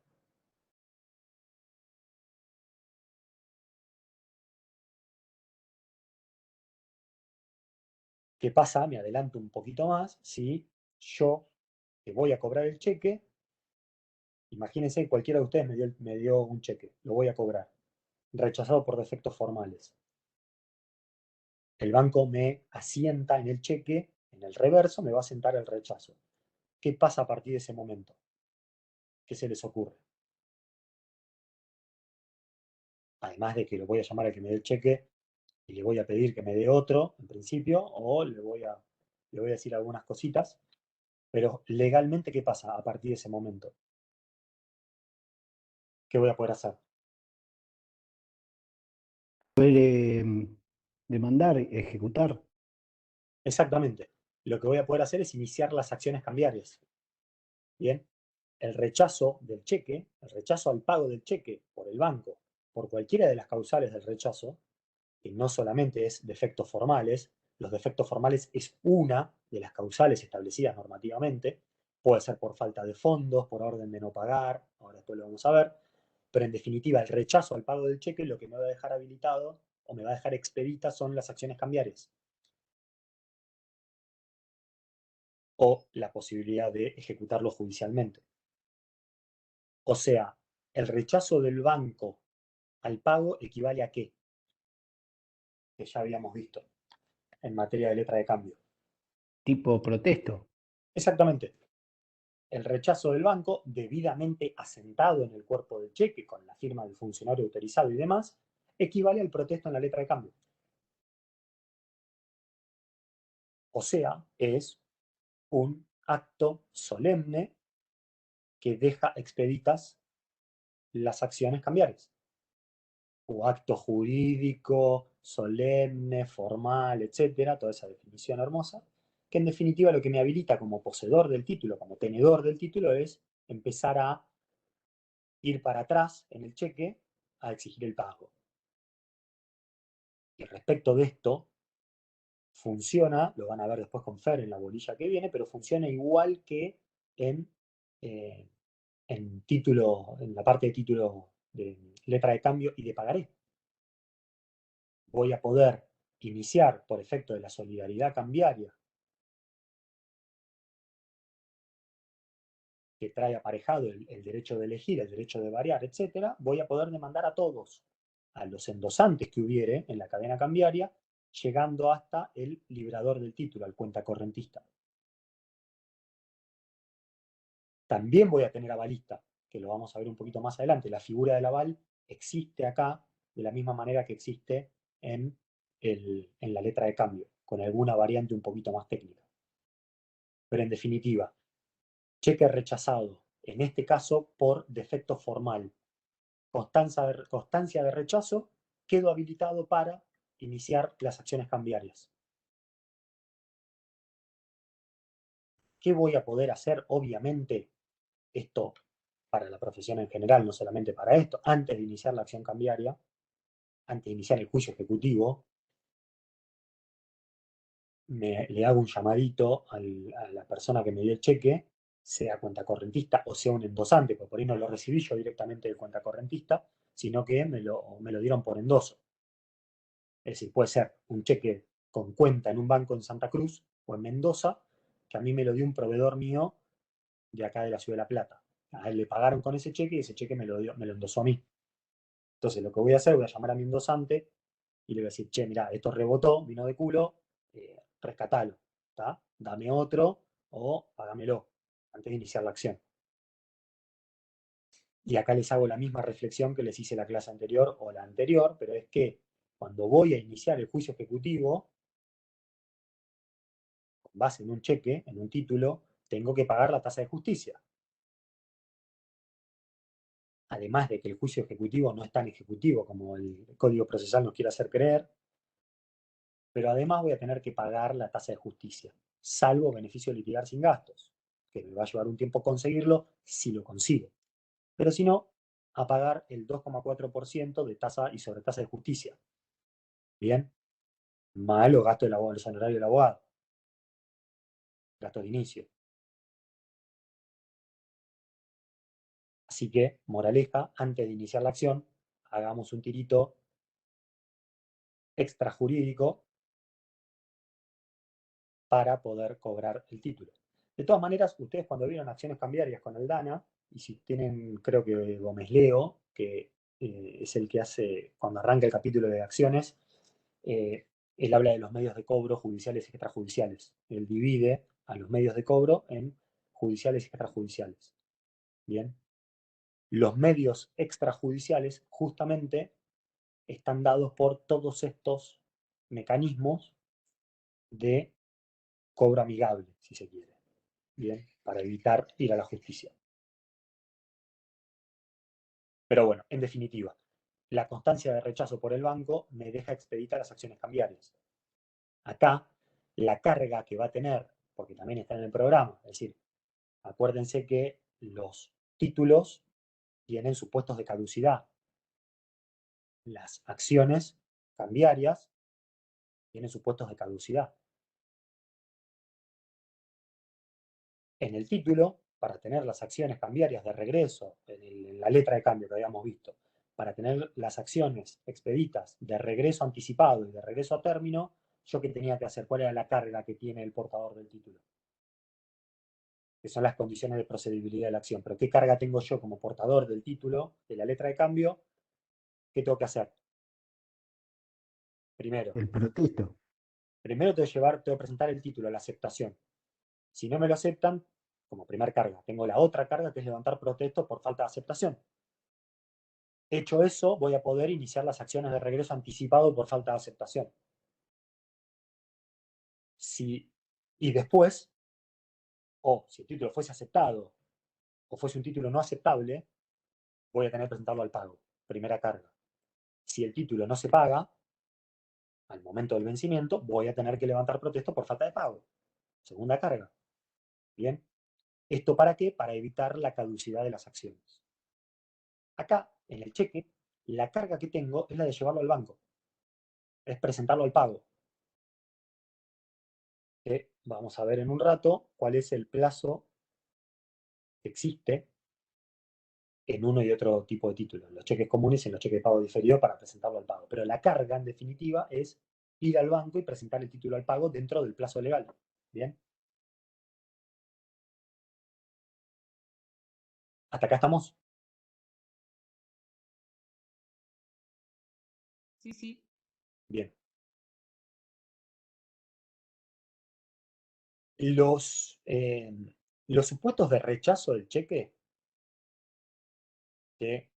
¿Qué pasa? Me adelanto un poquito más. Si yo que voy a cobrar el cheque, imagínense que cualquiera de ustedes me dio un cheque, lo voy a cobrar, rechazado por defectos formales. El banco me asienta en el cheque, en el reverso me va a asentar el rechazo. ¿Qué pasa a partir de ese momento? ¿Qué se les ocurre? Además de que lo voy a llamar al que me dé el cheque y le voy a pedir que me dé otro, en principio, o le voy a decir algunas cositas, pero legalmente, ¿qué pasa a partir de ese momento? ¿Qué voy a poder hacer? Demandar, ejecutar. Exactamente. Lo que voy a poder hacer es iniciar las acciones cambiarias. Bien, el rechazo del cheque, el rechazo al pago del cheque por el banco, por cualquiera de las causales del rechazo, que no solamente es defectos formales, los defectos formales es una de las causales establecidas normativamente, puede ser por falta de fondos, por orden de no pagar, ahora después lo vamos a ver, pero en definitiva el rechazo al pago del cheque lo que me va a dejar habilitado o me va a dejar expedita son las acciones cambiarias o la posibilidad de ejecutarlo judicialmente. O sea, el rechazo del banco al pago equivale a qué, que ya habíamos visto en materia de letra de cambio. Tipo protesto. Exactamente. El rechazo del banco, debidamente asentado en el cuerpo del cheque con la firma del funcionario autorizado y demás, equivale al protesto en la letra de cambio. O sea, es un acto solemne que deja expeditas las acciones cambiarias. O acto jurídico, solemne, formal, etcétera, toda esa definición hermosa, que en definitiva lo que me habilita como poseedor del título, como tenedor del título, es empezar a ir para atrás en el cheque a exigir el pago. Y respecto de esto, funciona, lo van a ver después con Fer en la bolilla que viene, pero funciona igual que en, eh, título, en la parte de título de letra de cambio y de pagaré. Voy a poder iniciar por efecto de la solidaridad cambiaria que trae aparejado el derecho de elegir, el derecho de variar, etcétera, voy a poder demandar a todos, a los endosantes que hubiere en la cadena cambiaria, llegando hasta el librador del título, al cuentacorrentista. También voy a tener avalista, que lo vamos a ver un poquito más adelante. La figura del aval existe acá de la misma manera que existe en la letra de cambio, con alguna variante un poquito más técnica. Pero en definitiva, cheque rechazado En este caso, por defecto formal. Constancia de rechazo, quedo habilitado para iniciar las acciones cambiarias. ¿Qué voy a poder hacer? Obviamente, esto para la profesión en general, no solamente para esto, antes de iniciar la acción cambiaria, antes de iniciar el juicio ejecutivo, le hago un llamadito a la persona que me dio el cheque, sea cuentacorrentista o sea un endosante, porque por ahí no lo recibí yo directamente del cuentacorrentista, sino que me lo dieron por endoso. Es decir, puede ser un cheque con cuenta en un banco en Santa Cruz o en Mendoza, que a mí me lo dio un proveedor mío de acá de la Ciudad de La Plata. A él le pagaron con ese cheque y ese cheque me lo endosó a mí. Entonces lo que voy a hacer, voy a llamar a mi endosante y le voy a decir, che, mirá, esto rebotó, vino de culo, rescatalo, ¿tá? Dame otro o pagámelo antes de iniciar la acción. Y acá les hago la misma reflexión que les hice la clase anterior o la anterior, pero es que cuando voy a iniciar el juicio ejecutivo, con base en un cheque, en un título, tengo que pagar la tasa de justicia. Además de que el juicio ejecutivo no es tan ejecutivo como el Código Procesal nos quiere hacer creer, pero además voy a tener que pagar la tasa de justicia, salvo beneficio de litigar sin gastos, que me va a llevar un tiempo conseguirlo si lo consigo. Pero si no, a pagar el 2,4% de tasa y sobretasa de justicia. Bien, más los gastos del abogado, los honorarios del abogado, gastos de inicio. Así que, moraleja, antes de iniciar la acción, hagamos un tirito extrajurídico para poder cobrar el título. De todas maneras, ustedes cuando vieron acciones cambiarias con el DANA, y si tienen, creo que Gómez Leo, que es el que hace, cuando arranca el capítulo de acciones, él habla de los medios de cobro judiciales y extrajudiciales. Él divide a los medios de cobro en judiciales y extrajudiciales. Bien. Los medios extrajudiciales justamente están dados por todos estos mecanismos de cobro amigable, si se quiere. Bien, para evitar ir a la justicia. Pero bueno, en definitiva, la constancia de rechazo por el banco me deja expedita las acciones cambiarias. Acá, la carga que va a tener, porque también está en el programa, es decir, acuérdense que los títulos tienen supuestos de caducidad. Las acciones cambiarias tienen supuestos de caducidad. En el título, para tener las acciones cambiarias de regreso, en la letra de cambio que habíamos visto, para tener las acciones expeditas de regreso anticipado y de regreso a término, ¿yo qué tenía que hacer? ¿Cuál era la carga que tiene el portador del título? Que son las condiciones de procedibilidad de la acción. Pero ¿qué carga tengo yo como portador del título, de la letra de cambio? ¿Qué tengo que hacer? Primero El protesto. tengo que presentar el título, la aceptación. Si no me lo aceptan, como primer carga, tengo la otra carga que es levantar protesto por falta de aceptación. Hecho eso, voy a poder iniciar las acciones de regreso anticipado por falta de aceptación. Y después, o si el título fuese aceptado o fuese un título no aceptable, voy a tener que presentarlo al pago. Primera carga. Si el título no se paga, al momento del vencimiento, voy a tener que levantar protesto por falta de pago. Segunda carga. Bien. ¿Esto para qué? Para evitar la caducidad de las acciones. Acá, en el cheque, la carga que tengo es la de llevarlo al banco. Es presentarlo al pago. Vamos a ver en un rato cuál es el plazo que existe en uno y otro tipo de títulos, en los cheques comunes y en los cheques de pago diferido para presentarlo al pago. Pero la carga, en definitiva, es ir al banco y presentar el título al pago dentro del plazo legal. ¿Bien? ¿Hasta acá estamos? Sí, sí. Bien. Los supuestos de rechazo del cheque, que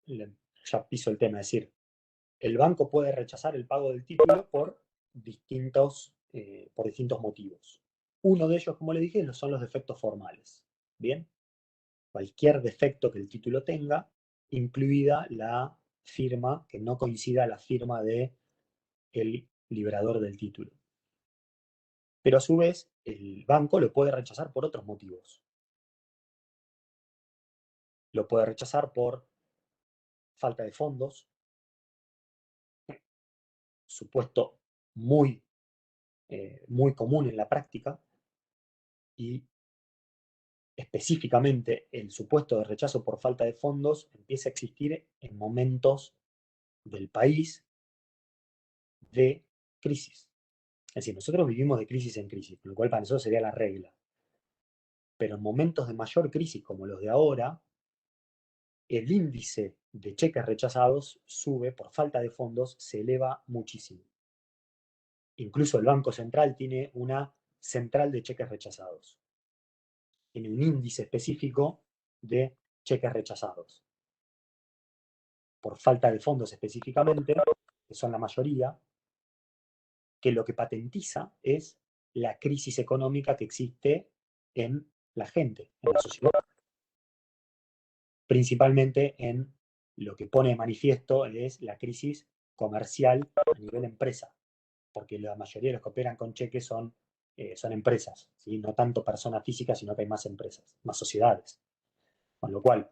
ya piso el tema, es decir, el banco puede rechazar el pago del título por distintos motivos. Uno de ellos, como le dije, son los defectos formales. ¿Bien? cualquier defecto que el título tenga, incluida la firma que no coincida a la firma del liberador del título. Pero a su vez, el banco lo puede rechazar por otros motivos. Lo puede rechazar por falta de fondos, supuesto muy común en la práctica, y específicamente el supuesto de rechazo por falta de fondos empieza a existir en momentos del país de crisis. Es decir, nosotros vivimos de crisis en crisis, con lo cual para nosotros sería la regla. Pero en momentos de mayor crisis como los de ahora, el índice de cheques rechazados sube por falta de fondos, se eleva muchísimo. Incluso el Banco Central tiene una central de cheques rechazados. Tiene un índice específico de cheques rechazados. Por falta de fondos específicamente, que son la mayoría, que lo que patentiza es la crisis económica que existe en la gente, en la sociedad. Principalmente en lo que pone de manifiesto es la crisis comercial a nivel empresa, porque la mayoría de los que operan con cheques son empresas, ¿sí? No tanto personas físicas, sino que hay más empresas, más sociedades. Con lo cual,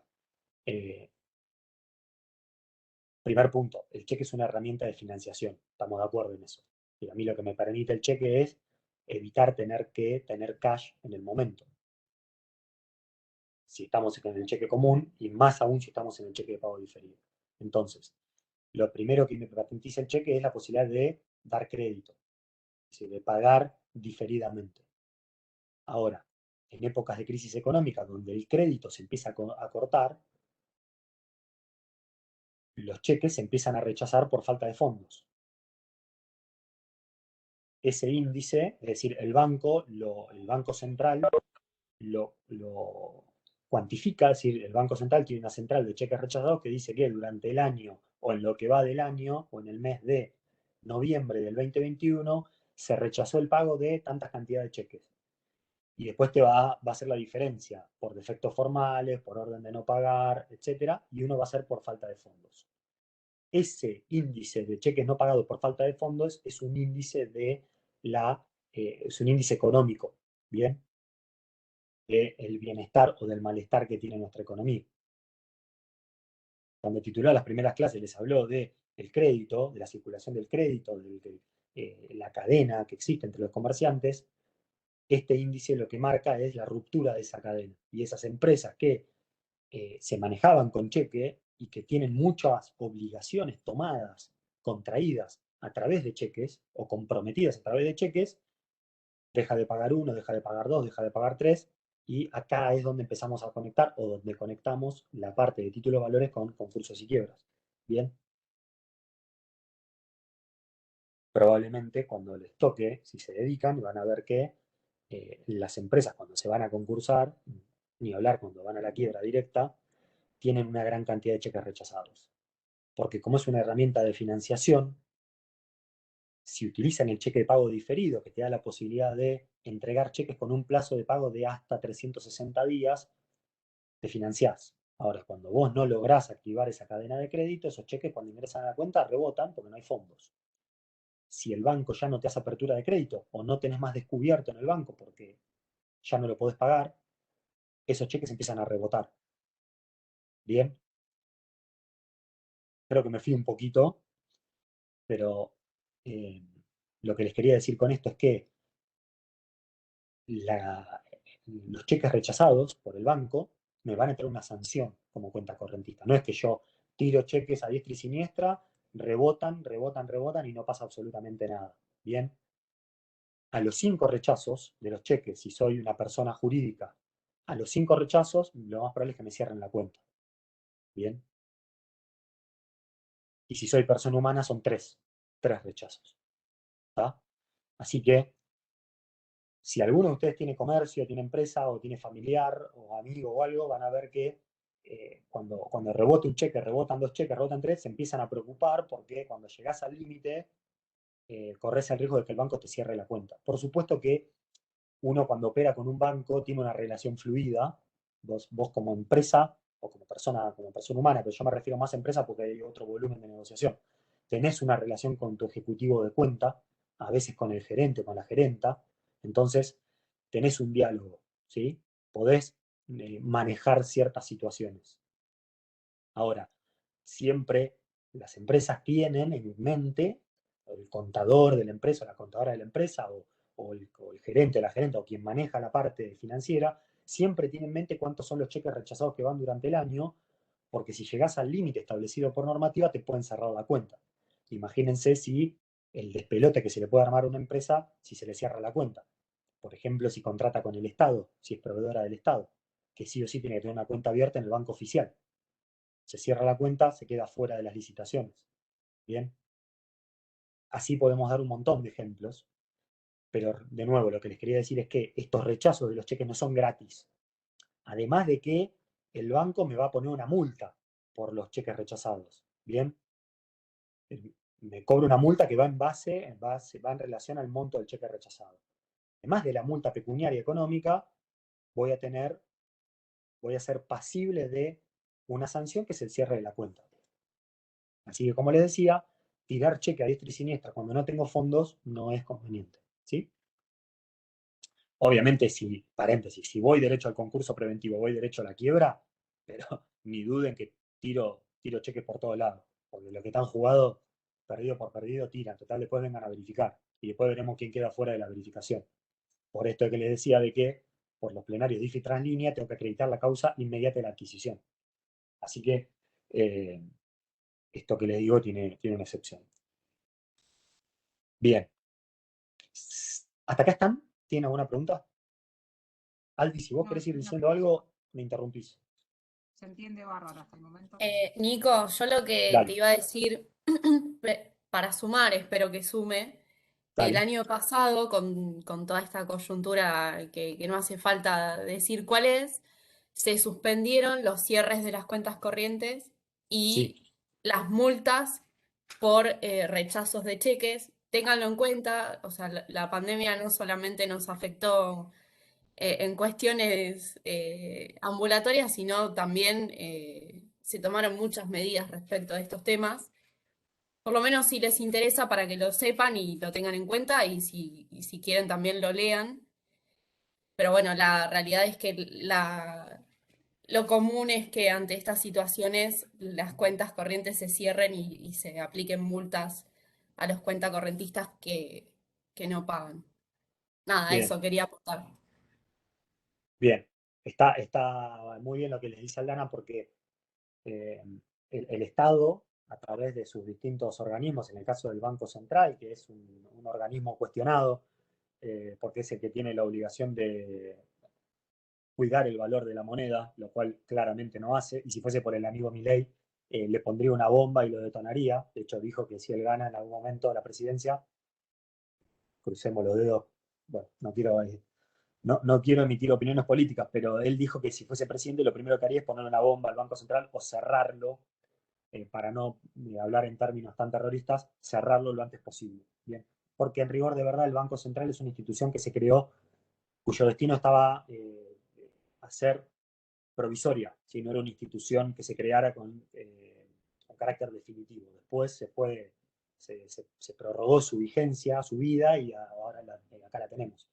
primer punto, el cheque es una herramienta de financiación, estamos de acuerdo en eso. Y a mí lo que me permite el cheque es evitar tener que tener cash en el momento. Si estamos en el cheque común, y más aún si estamos en el cheque de pago diferido. Entonces, lo primero que me patentiza el cheque es la posibilidad de dar crédito, es decir, de pagar diferidamente. Ahora, en épocas de crisis económica, donde el crédito se empieza a cortar, los cheques se empiezan a rechazar por falta de fondos. Ese índice, es decir, el Banco Central lo cuantifica, es decir, el Banco Central tiene una central de cheques rechazados que dice que durante el año, o en lo que va del año, o en el mes de noviembre del 2021, se rechazó el pago de tantas cantidades de cheques. Y después te va a hacer la diferencia por defectos formales, por orden de no pagar, etc. Y uno va a ser por falta de fondos. Ese índice de cheques no pagados por falta de fondos es un índice es un índice económico, ¿bien? Del bienestar o del malestar que tiene nuestra economía. Cuando tituló las primeras clases les habló del crédito, de la circulación del crédito, de la cadena que existe entre los comerciantes. Este índice lo que marca es la ruptura de esa cadena. Y esas empresas que se manejaban con cheque y que tienen muchas obligaciones tomadas, contraídas a través de cheques o comprometidas a través de cheques, deja de pagar uno, deja de pagar dos, deja de pagar tres, y acá es donde empezamos a conectar o donde conectamos la parte de títulos valores con concursos y quiebras. Bien. Probablemente cuando les toque, si se dedican, van a ver que las empresas cuando se van a concursar, ni hablar cuando van a la quiebra directa, tienen una gran cantidad de cheques rechazados. Porque como es una herramienta de financiación, si utilizan el cheque de pago diferido, que te da la posibilidad de entregar cheques con un plazo de pago de hasta 360 días, te financiás. Ahora, cuando vos no lográs activar esa cadena de crédito, esos cheques cuando ingresan a la cuenta rebotan porque no hay fondos. Si el banco ya no te hace apertura de crédito o no tenés más descubierto en el banco porque ya no lo podés pagar, esos cheques empiezan a rebotar. Bien. Creo que me fui un poquito, pero lo que les quería decir con esto es que los cheques rechazados por el banco me van a traer una sanción como cuenta correntista. No es que yo tiro cheques a diestra y siniestra, rebotan y no pasa absolutamente nada. Bien. A los 5 rechazos de los cheques, si soy una persona jurídica, a los 5 rechazos, lo más probable es que me cierren la cuenta. Bien. Y si soy persona humana, son 3 rechazos. ¿Tá? Así que, si alguno de ustedes tiene comercio, tiene empresa, o tiene familiar, o amigo o algo, van a ver que cuando rebota un cheque, rebotan 2 cheques, rebotan 3, se empiezan a preocupar porque cuando llegás al límite, corres el riesgo de que el banco te cierre la cuenta. Por supuesto que uno cuando opera con un banco tiene una relación fluida, Vos como empresa o como persona humana, pero yo me refiero más a empresa porque hay otro volumen de negociación, tenés una relación con tu ejecutivo de cuenta, a veces con el gerente, con la gerenta, entonces tenés un diálogo, ¿sí? Podés manejar ciertas situaciones. Ahora, siempre las empresas tienen en mente, el contador de la empresa, o la contadora de la empresa, o el gerente o la gerente, o quien maneja la parte financiera, siempre tiene en mente cuántos son los cheques rechazados que van durante el año, porque si llegás al límite establecido por normativa, te pueden cerrar la cuenta. Imagínense si el despelote que se le puede armar a una empresa si se le cierra la cuenta. Por ejemplo, si contrata con el Estado, si es proveedora del Estado, que sí o sí tiene que tener una cuenta abierta en el banco oficial. Se cierra la cuenta, se queda fuera de las licitaciones. Bien, así podemos dar un montón de ejemplos, pero de nuevo lo que les quería decir es que estos rechazos de los cheques no son gratis. Además de que el banco me va a poner una multa por los cheques rechazados. Bien, me cobra una multa que va va en relación al monto del cheque rechazado. Además de la multa pecuniaria económica, voy a ser pasible de una sanción que es el cierre de la cuenta. Así que, como les decía, tirar cheque a diestra y siniestra cuando no tengo fondos no es conveniente, ¿sí? Obviamente, paréntesis, si voy derecho al concurso preventivo, voy derecho a la quiebra, pero ni duden que tiro cheques por todos lados, porque los que están jugados, perdido por perdido, tiran. Total, después vengan a verificar y después veremos quién queda fuera de la verificación. Por esto que les decía de que por los plenarios DIF y Translínea tengo que acreditar la causa inmediata de la adquisición. Así que esto que les digo tiene una excepción. Bien. ¿Hasta acá están? ¿Tienen alguna pregunta? Aldi, si vos querés ir diciendo algo, me interrumpís. Se entiende bárbaro hasta el momento. Nico, yo lo que Dale. te iba a decir, para sumar, espero que sume, el Dale. año pasado, con toda esta coyuntura que no hace falta decir cuál es, se suspendieron los cierres de las cuentas corrientes y Sí, las multas por rechazos de cheques. Ténganlo en cuenta, o sea, la pandemia no solamente nos afectó en cuestiones ambulatorias, sino también se tomaron muchas medidas respecto a estos temas. Por lo menos si les interesa para que lo sepan y lo tengan en cuenta y si quieren también lo lean. Pero bueno, la realidad es que lo común es que ante estas situaciones las cuentas corrientes se cierren y se apliquen multas a los cuentacorrentistas que no pagan. Nada, bien, eso quería aportar. bien. Está muy bien lo que les dice Aldana porque eh, el Estado, a través de sus distintos organismos, en el caso del Banco Central, que es un organismo cuestionado, porque es el que tiene la obligación de cuidar el valor de la moneda, lo cual claramente no hace, y si fuese por el amigo Milei, le pondría una bomba y lo detonaría. De hecho, dijo que si él gana en algún momento la presidencia, crucemos los dedos, bueno, no quiero emitir opiniones políticas, pero él dijo que si fuese presidente lo primero que haría es poner una bomba al Banco Central o cerrarlo, para no hablar en términos tan terroristas, cerrarlo lo antes posible. Bien, porque en rigor de verdad el Banco Central es una institución que se creó, cuyo destino estaba a ser provisoria, ¿sí? No era una institución que se creara con carácter definitivo. Después se prorrogó su vigencia, su vida, y ahora acá la tenemos.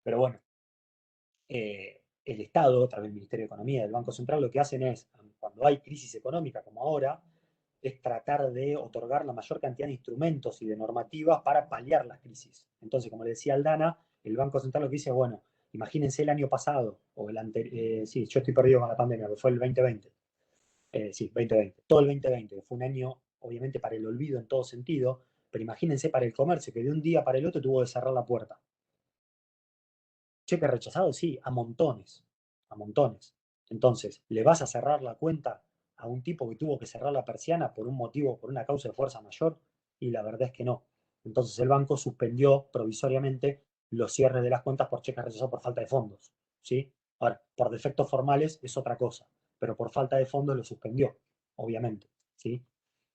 Pero bueno, el Estado, a través del Ministerio de Economía y del Banco Central, lo que hacen es, cuando hay crisis económica como ahora, es tratar de otorgar la mayor cantidad de instrumentos y de normativas para paliar las crisis. Entonces, como le decía Aldana, el Banco Central lo que dice, bueno, imagínense el año pasado, o el anterior, sí, yo estoy perdido con la pandemia, que fue el 2020. Sí, 2020. Todo el 2020, que fue un año, obviamente, para el olvido en todo sentido, pero imagínense para el comercio, que de un día para el otro tuvo que cerrar la puerta. Cheque rechazado, sí, a montones, a montones. Entonces, ¿le vas a cerrar la cuenta a un tipo que tuvo que cerrar la persiana por un motivo, por una causa de fuerza mayor? Y la verdad es que no. Entonces el banco suspendió provisoriamente los cierres de las cuentas por cheques rechazados por falta de fondos, ¿sí? Ahora, por defectos formales es otra cosa, pero por falta de fondos lo suspendió, obviamente, ¿sí?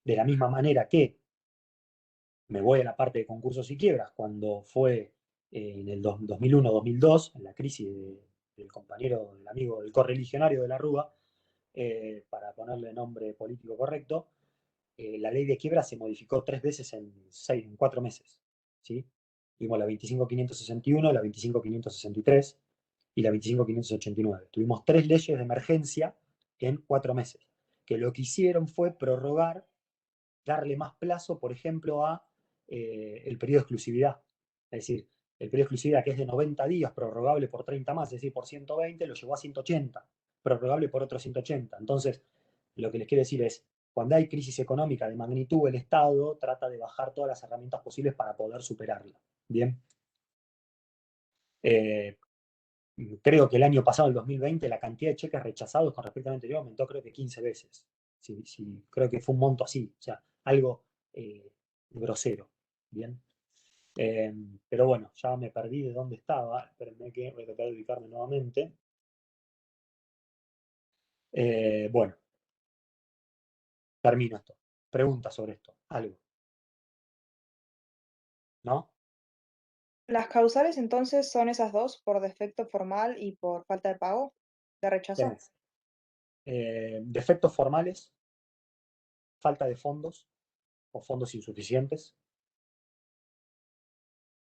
De la misma manera que me voy a la parte de concursos y quiebras, cuando fue en el 2001-2002, en la crisis del compañero, del amigo, del correligionario de la Rúa, para ponerle nombre político correcto, la ley de quiebra se modificó 3 veces en 4 meses. ¿Sí? Tuvimos la 25.561, la 25.563 y la 25.589. Tuvimos 3 leyes de emergencia en 4 meses, que lo que hicieron fue prorrogar, darle más plazo, por ejemplo, a el periodo de exclusividad. Es decir, el periodo de exclusividad, que es de 90 días, prorrogable por 30 más, es decir, por 120, lo llevó a 180, prorrogable por otros 180. Entonces, lo que les quiero decir es, cuando hay crisis económica de magnitud, el Estado trata de bajar todas las herramientas posibles para poder superarla. Bien. Creo que el año pasado, el 2020, la cantidad de cheques rechazados con respecto al anterior aumentó creo que 15 veces. Sí, creo que fue un monto así, o sea, algo grosero. Bien. Pero bueno, ya me perdí de dónde estaba. Espérenme que voy a tratar de ubicarme nuevamente. Bueno, termino esto. Preguntas sobre esto. Algo. ¿No? Las causales entonces son esas dos, por defecto formal y por falta de pago, de rechazo. Tenés defectos formales, falta de fondos o fondos insuficientes.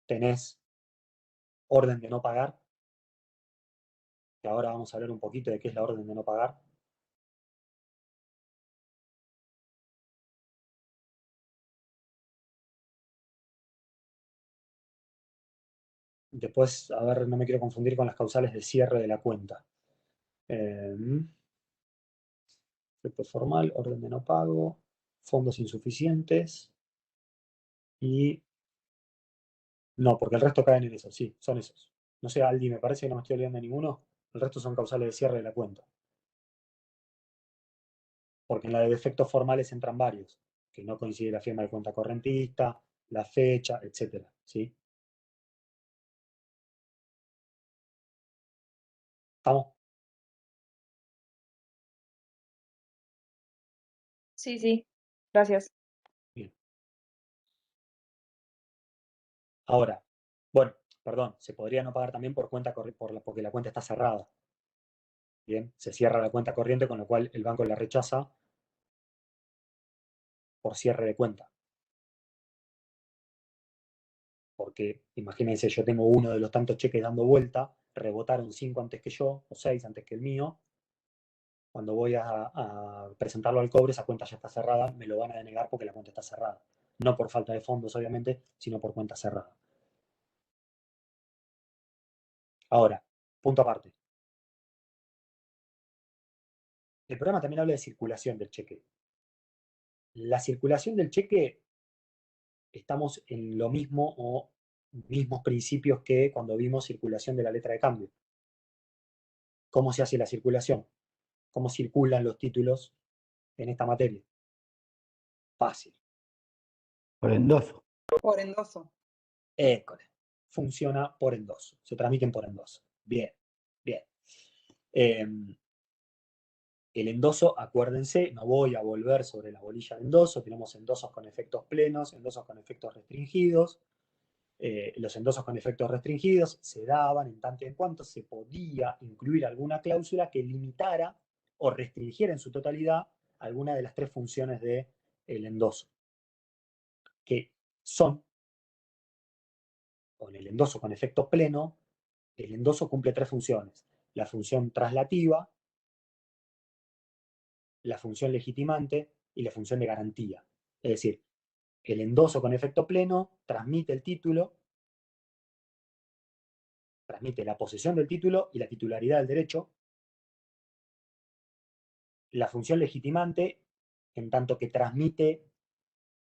Tenés orden de no pagar, que ahora vamos a hablar un poquito de qué es la orden de no pagar. Después, a ver, no me quiero confundir con las causales de cierre de la cuenta. Efecto formal, orden de no pago, fondos insuficientes y... No, porque el resto caen en esos, sí, son esos. No sé, Aldi, me parece que no me estoy olvidando de ninguno. El resto son causales de cierre de la cuenta. Porque en la de defectos formales entran varios, que no coincide la firma de cuenta correntista, la fecha, etcétera, ¿sí? ¿Estamos? Sí, gracias. Bien. Ahora, bueno, perdón, se podría no pagar también por cuenta porque la cuenta está cerrada. Bien, se cierra la cuenta corriente, con lo cual el banco la rechaza por cierre de cuenta. Porque imagínense, yo tengo uno de los tantos cheques dando vuelta, rebotaron 5 antes que yo, o 6 antes que el mío. Cuando voy a presentarlo al cobre, esa cuenta ya está cerrada, me lo van a denegar porque la cuenta está cerrada. No por falta de fondos, obviamente, sino por cuenta cerrada. Ahora, punto aparte. El programa también habla de circulación del cheque. La circulación del cheque, estamos en lo mismo o mismos principios que cuando vimos circulación de la letra de cambio. ¿Cómo se hace la circulación? ¿Cómo circulan los títulos en esta materia? Fácil. Por endoso. Por endoso. École. Funciona por endoso. Se transmiten por endoso. Bien, bien. El endoso, acuérdense, no voy a volver sobre la bolilla de endoso. Tenemos endosos con efectos plenos, endosos con efectos restringidos. Los endosos con efectos restringidos se daban en tanto y en cuanto se podía incluir alguna cláusula que limitara o restringiera en su totalidad alguna de las 3 funciones del endoso, que son, con el endoso con efecto pleno, el endoso cumple 3 funciones: la función traslativa, la función legitimante y la función de garantía. Es decir, el endoso con efecto pleno transmite el título, transmite la posesión del título y la titularidad del derecho. La función legitimante, en tanto que transmite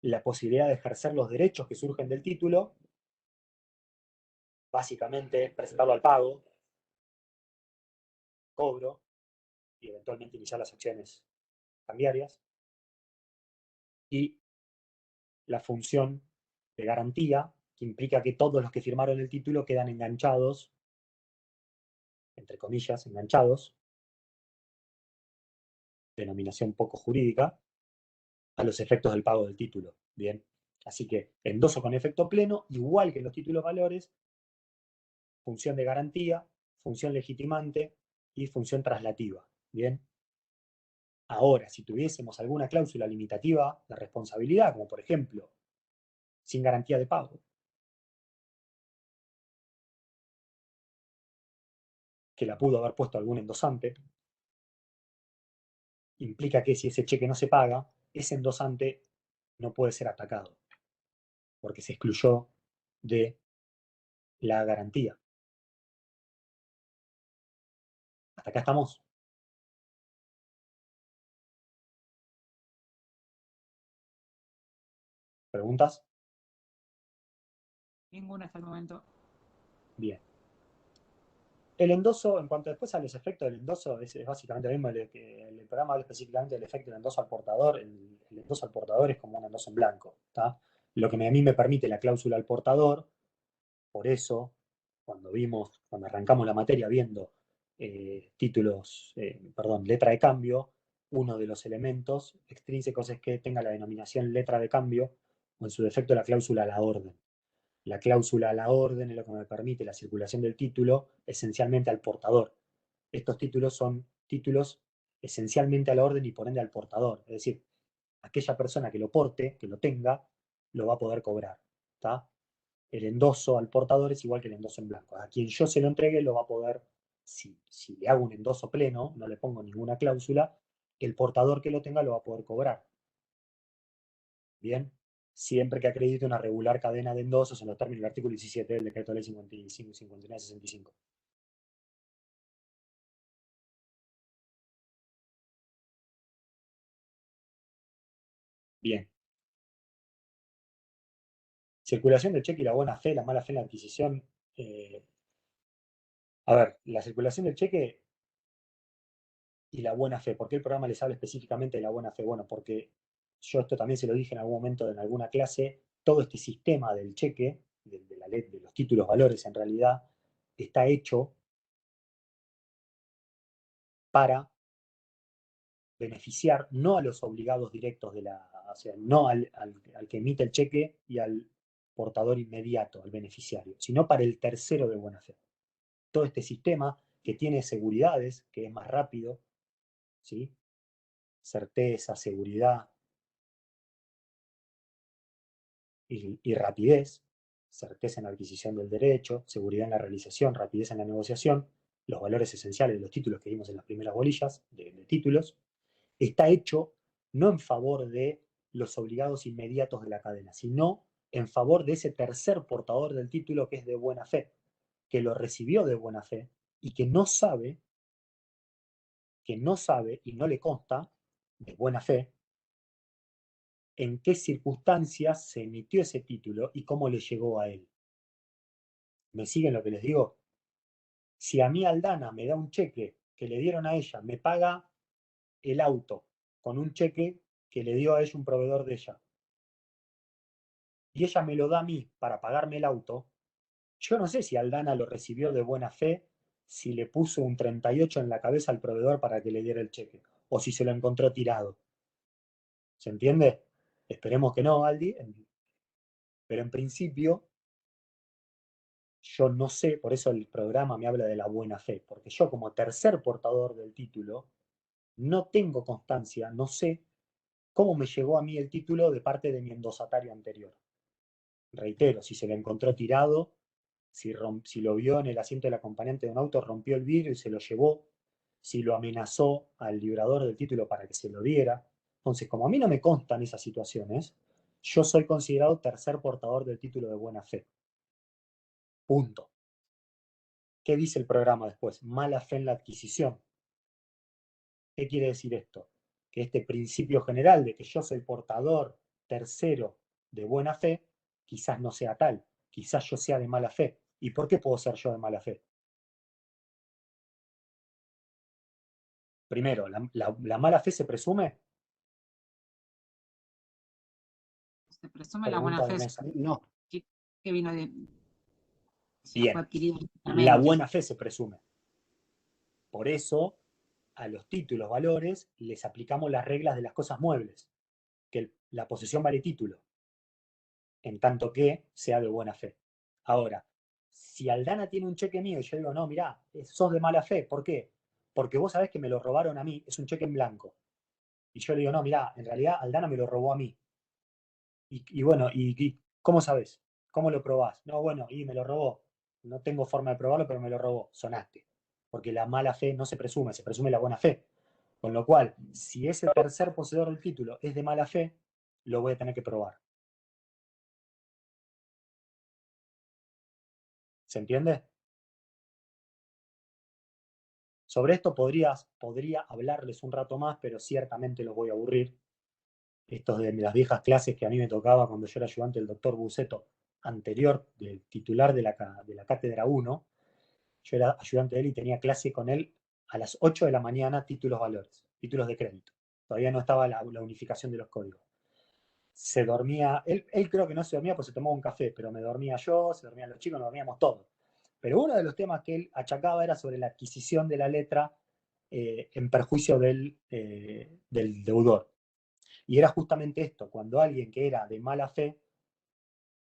la posibilidad de ejercer los derechos que surgen del título, básicamente presentarlo al pago, cobro y eventualmente iniciar las acciones cambiarias. Y la función de garantía, que implica que todos los que firmaron el título quedan enganchados, entre comillas, enganchados, denominación poco jurídica, a los efectos del pago del título. Bien, así que endoso con efecto pleno, igual que los títulos valores, función de garantía, función legitimante y función traslativa. Bien. Ahora, si tuviésemos alguna cláusula limitativa de responsabilidad, como por ejemplo, sin garantía de pago, que la pudo haber puesto algún endosante, implica que si ese cheque no se paga, ese endosante no puede ser atacado, porque se excluyó de la garantía. ¿Hasta acá estamos? ¿Preguntas? Ninguna hasta el momento. Bien. El endoso, en cuanto después a los efectos del endoso, es básicamente lo mismo que el programa habla específicamente del efecto del endoso al portador. El endoso al portador es como un endoso en blanco. ¿Tá? Lo que a mí me permite la cláusula al portador, por eso, cuando arrancamos la materia viendo letra de cambio, uno de los elementos extrínsecos es que tenga la denominación letra de cambio o en su defecto la cláusula a la orden. La cláusula a la orden es lo que me permite la circulación del título esencialmente al portador. Estos títulos son títulos esencialmente a la orden y por ende al portador. Es decir, aquella persona que lo porte, que lo tenga, lo va a poder cobrar. ¿Tá? El endoso al portador es igual que el endoso en blanco. A quien yo se lo entregue lo va a poder, si le hago un endoso pleno, no le pongo ninguna cláusula, el portador que lo tenga lo va a poder cobrar. Bien. Siempre que acredite una regular cadena de endosos en los términos del artículo 17 del decreto ley 5965. Bien. Circulación del cheque y la buena fe, la mala fe en la adquisición. A ver, la circulación del cheque y la buena fe. ¿Por qué el programa les habla específicamente de la buena fe? Bueno, porque yo esto también se lo dije en algún momento en alguna clase, todo este sistema del cheque, de los títulos valores en realidad, está hecho para beneficiar no a los obligados directos o sea, no al que emite el cheque y al portador inmediato, al beneficiario, sino para el tercero de buena fe. Todo este sistema que tiene seguridades, que es más rápido, ¿sí? Certeza, seguridad y rapidez, certeza en la adquisición del derecho, seguridad en la realización, rapidez en la negociación, los valores esenciales de los títulos que vimos en las primeras bolillas de títulos, está hecho no en favor de los obligados inmediatos de la cadena, sino en favor de ese tercer portador del título que es de buena fe, que lo recibió de buena fe y que no sabe y no le consta de buena fe en qué circunstancias se emitió ese título y cómo le llegó a él. ¿Me siguen lo que les digo? Si a mí Aldana me da un cheque que le dieron a ella, me paga el auto con un cheque que le dio a ella un proveedor de ella, y ella me lo da a mí para pagarme el auto, yo no sé si Aldana lo recibió de buena fe, si le puso un 38 en la cabeza al proveedor para que le diera el cheque, o si se lo encontró tirado. ¿Se entiende? Esperemos que no, Aldi, pero en principio yo no sé, por eso el programa me habla de la buena fe, porque yo como tercer portador del título no tengo constancia, no sé cómo me llegó a mí el título de parte de mi endosatario anterior. Reitero, si se lo encontró tirado, si lo vio en el asiento del acompañante de un auto, rompió el vidrio y se lo llevó, si lo amenazó al librador del título para que se lo diera. Entonces, como a mí no me constan esas situaciones, yo soy considerado tercer portador del título de buena fe. Punto. ¿Qué dice el programa después? Mala fe en la adquisición. ¿Qué quiere decir esto? Que este principio general de que yo soy portador tercero de buena fe, quizás no sea tal, quizás yo sea de mala fe. ¿Y por qué puedo ser yo de mala fe? Primero, ¿la mala fe se presume? Se presume la buena Pregunta de fe mesa. No, que vino de. Si Bien, fue adquirida la directamente. buena fe se presume. Por eso, a los títulos valores les aplicamos las reglas de las cosas muebles, que la posesión vale título, en tanto que sea de buena fe. Ahora, Si Aldana tiene un cheque mío y yo digo, no, mirá, sos de mala fe, ¿por qué? Porque vos sabés que me lo robaron a mí, es un cheque en blanco. Y yo le digo, no, mirá, en realidad Aldana me lo robó a mí. Y bueno, ¿y cómo sabés? ¿Cómo lo probás? No, bueno, y me lo robó. No tengo forma de probarlo, pero me lo robó. Sonaste. Porque la mala fe no se presume la buena fe. Con lo cual, si ese tercer poseedor del título es de mala fe, lo voy a tener que probar. ¿Se entiende? Sobre esto podría hablarles un rato más, pero ciertamente los voy a aburrir. Estos de las viejas clases que a mí me tocaba cuando yo era ayudante del doctor Buceto, anterior del titular de la cátedra 1. Yo era ayudante de él y tenía clase con él a las 8 de la mañana, títulos valores, títulos de crédito. Todavía no estaba la unificación de los códigos. Se dormía, él creo que no se dormía porque se tomaba un café, pero me dormía yo, se dormían los chicos, nos dormíamos todos. Pero uno de los temas que él achacaba era sobre la adquisición de la letra en perjuicio del deudor. Y era justamente esto, cuando alguien que era de mala fe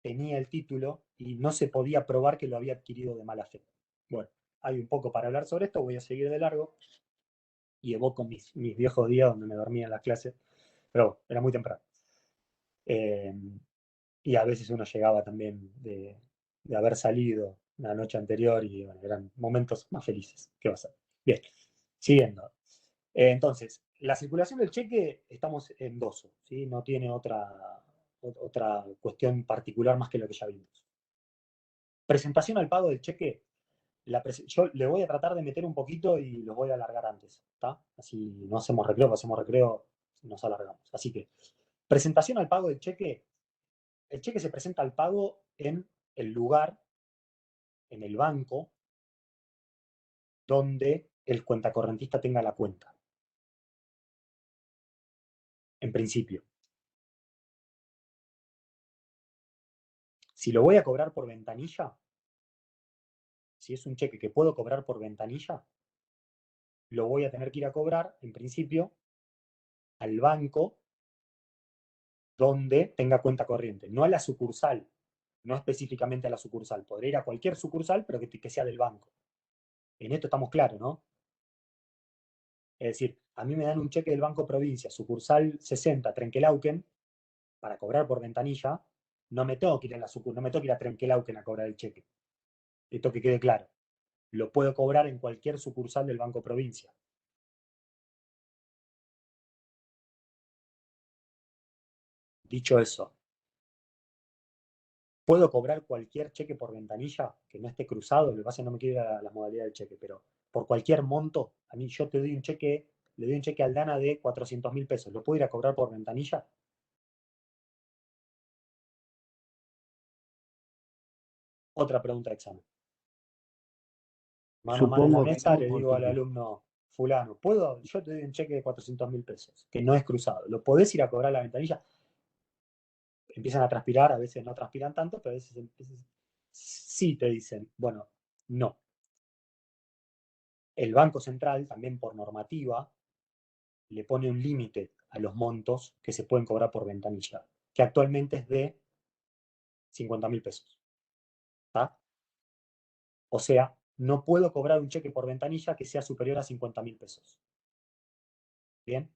tenía el título y no se podía probar que lo había adquirido de mala fe. Bueno, hay un poco para hablar sobre esto, voy a seguir de largo y evoco mis viejos días donde me dormía en las clases, pero era muy temprano. Y a veces uno llegaba también de haber salido la noche anterior y bueno, eran momentos más felices. ¿Qué va a ser? Bien, siguiendo. Entonces, la circulación del cheque estamos en doso, ¿sí? No tiene otra cuestión particular más que lo que ya vimos. Presentación al pago del cheque. Yo le voy a tratar de meter un poquito y los voy a alargar antes, ¿está? Así no hacemos recreo, nos alargamos. Así que, presentación al pago del cheque. El cheque se presenta al pago en el lugar, en el banco, donde el cuentacorrentista tenga la cuenta. En principio. Si lo voy a cobrar por ventanilla, si es un cheque que puedo cobrar por ventanilla, lo voy a tener que ir a cobrar, en principio, al banco donde tenga cuenta corriente, no a la sucursal, no específicamente a la sucursal. Podría ir a cualquier sucursal, pero que sea del banco. En esto estamos claros, ¿no? Es decir, a mí me dan un cheque del Banco Provincia, sucursal 60, Trenquelauquen, para cobrar por ventanilla, no me tengo que ir a no me tengo que ir a Trenquelauquen a cobrar el cheque. Esto que quede claro. Lo puedo cobrar en cualquier sucursal del Banco Provincia. Dicho eso, ¿puedo cobrar cualquier cheque por ventanilla que no esté cruzado? Lo que pasa es que no me quiero ir a la modalidad del cheque, pero por cualquier monto, a mí yo te doy un cheque, le doy un cheque a Aldana de 400.000 pesos. ¿Lo puedo ir a cobrar por ventanilla? Otra pregunta de examen. Mano a mano en la Supongo que mesa, no, le digo al porque alumno, fulano, yo te doy un cheque de 400.000 pesos, que no es cruzado. ¿Lo podés ir a cobrar a la ventanilla? Empiezan a transpirar, a veces no transpiran tanto, pero a veces sí te dicen, bueno, no. El Banco Central, también por normativa, le pone un límite a los montos que se pueden cobrar por ventanilla, que actualmente es de 50.000 pesos. ¿Está? O sea, no puedo cobrar un cheque por ventanilla que sea superior a 50.000 pesos. ¿Bien?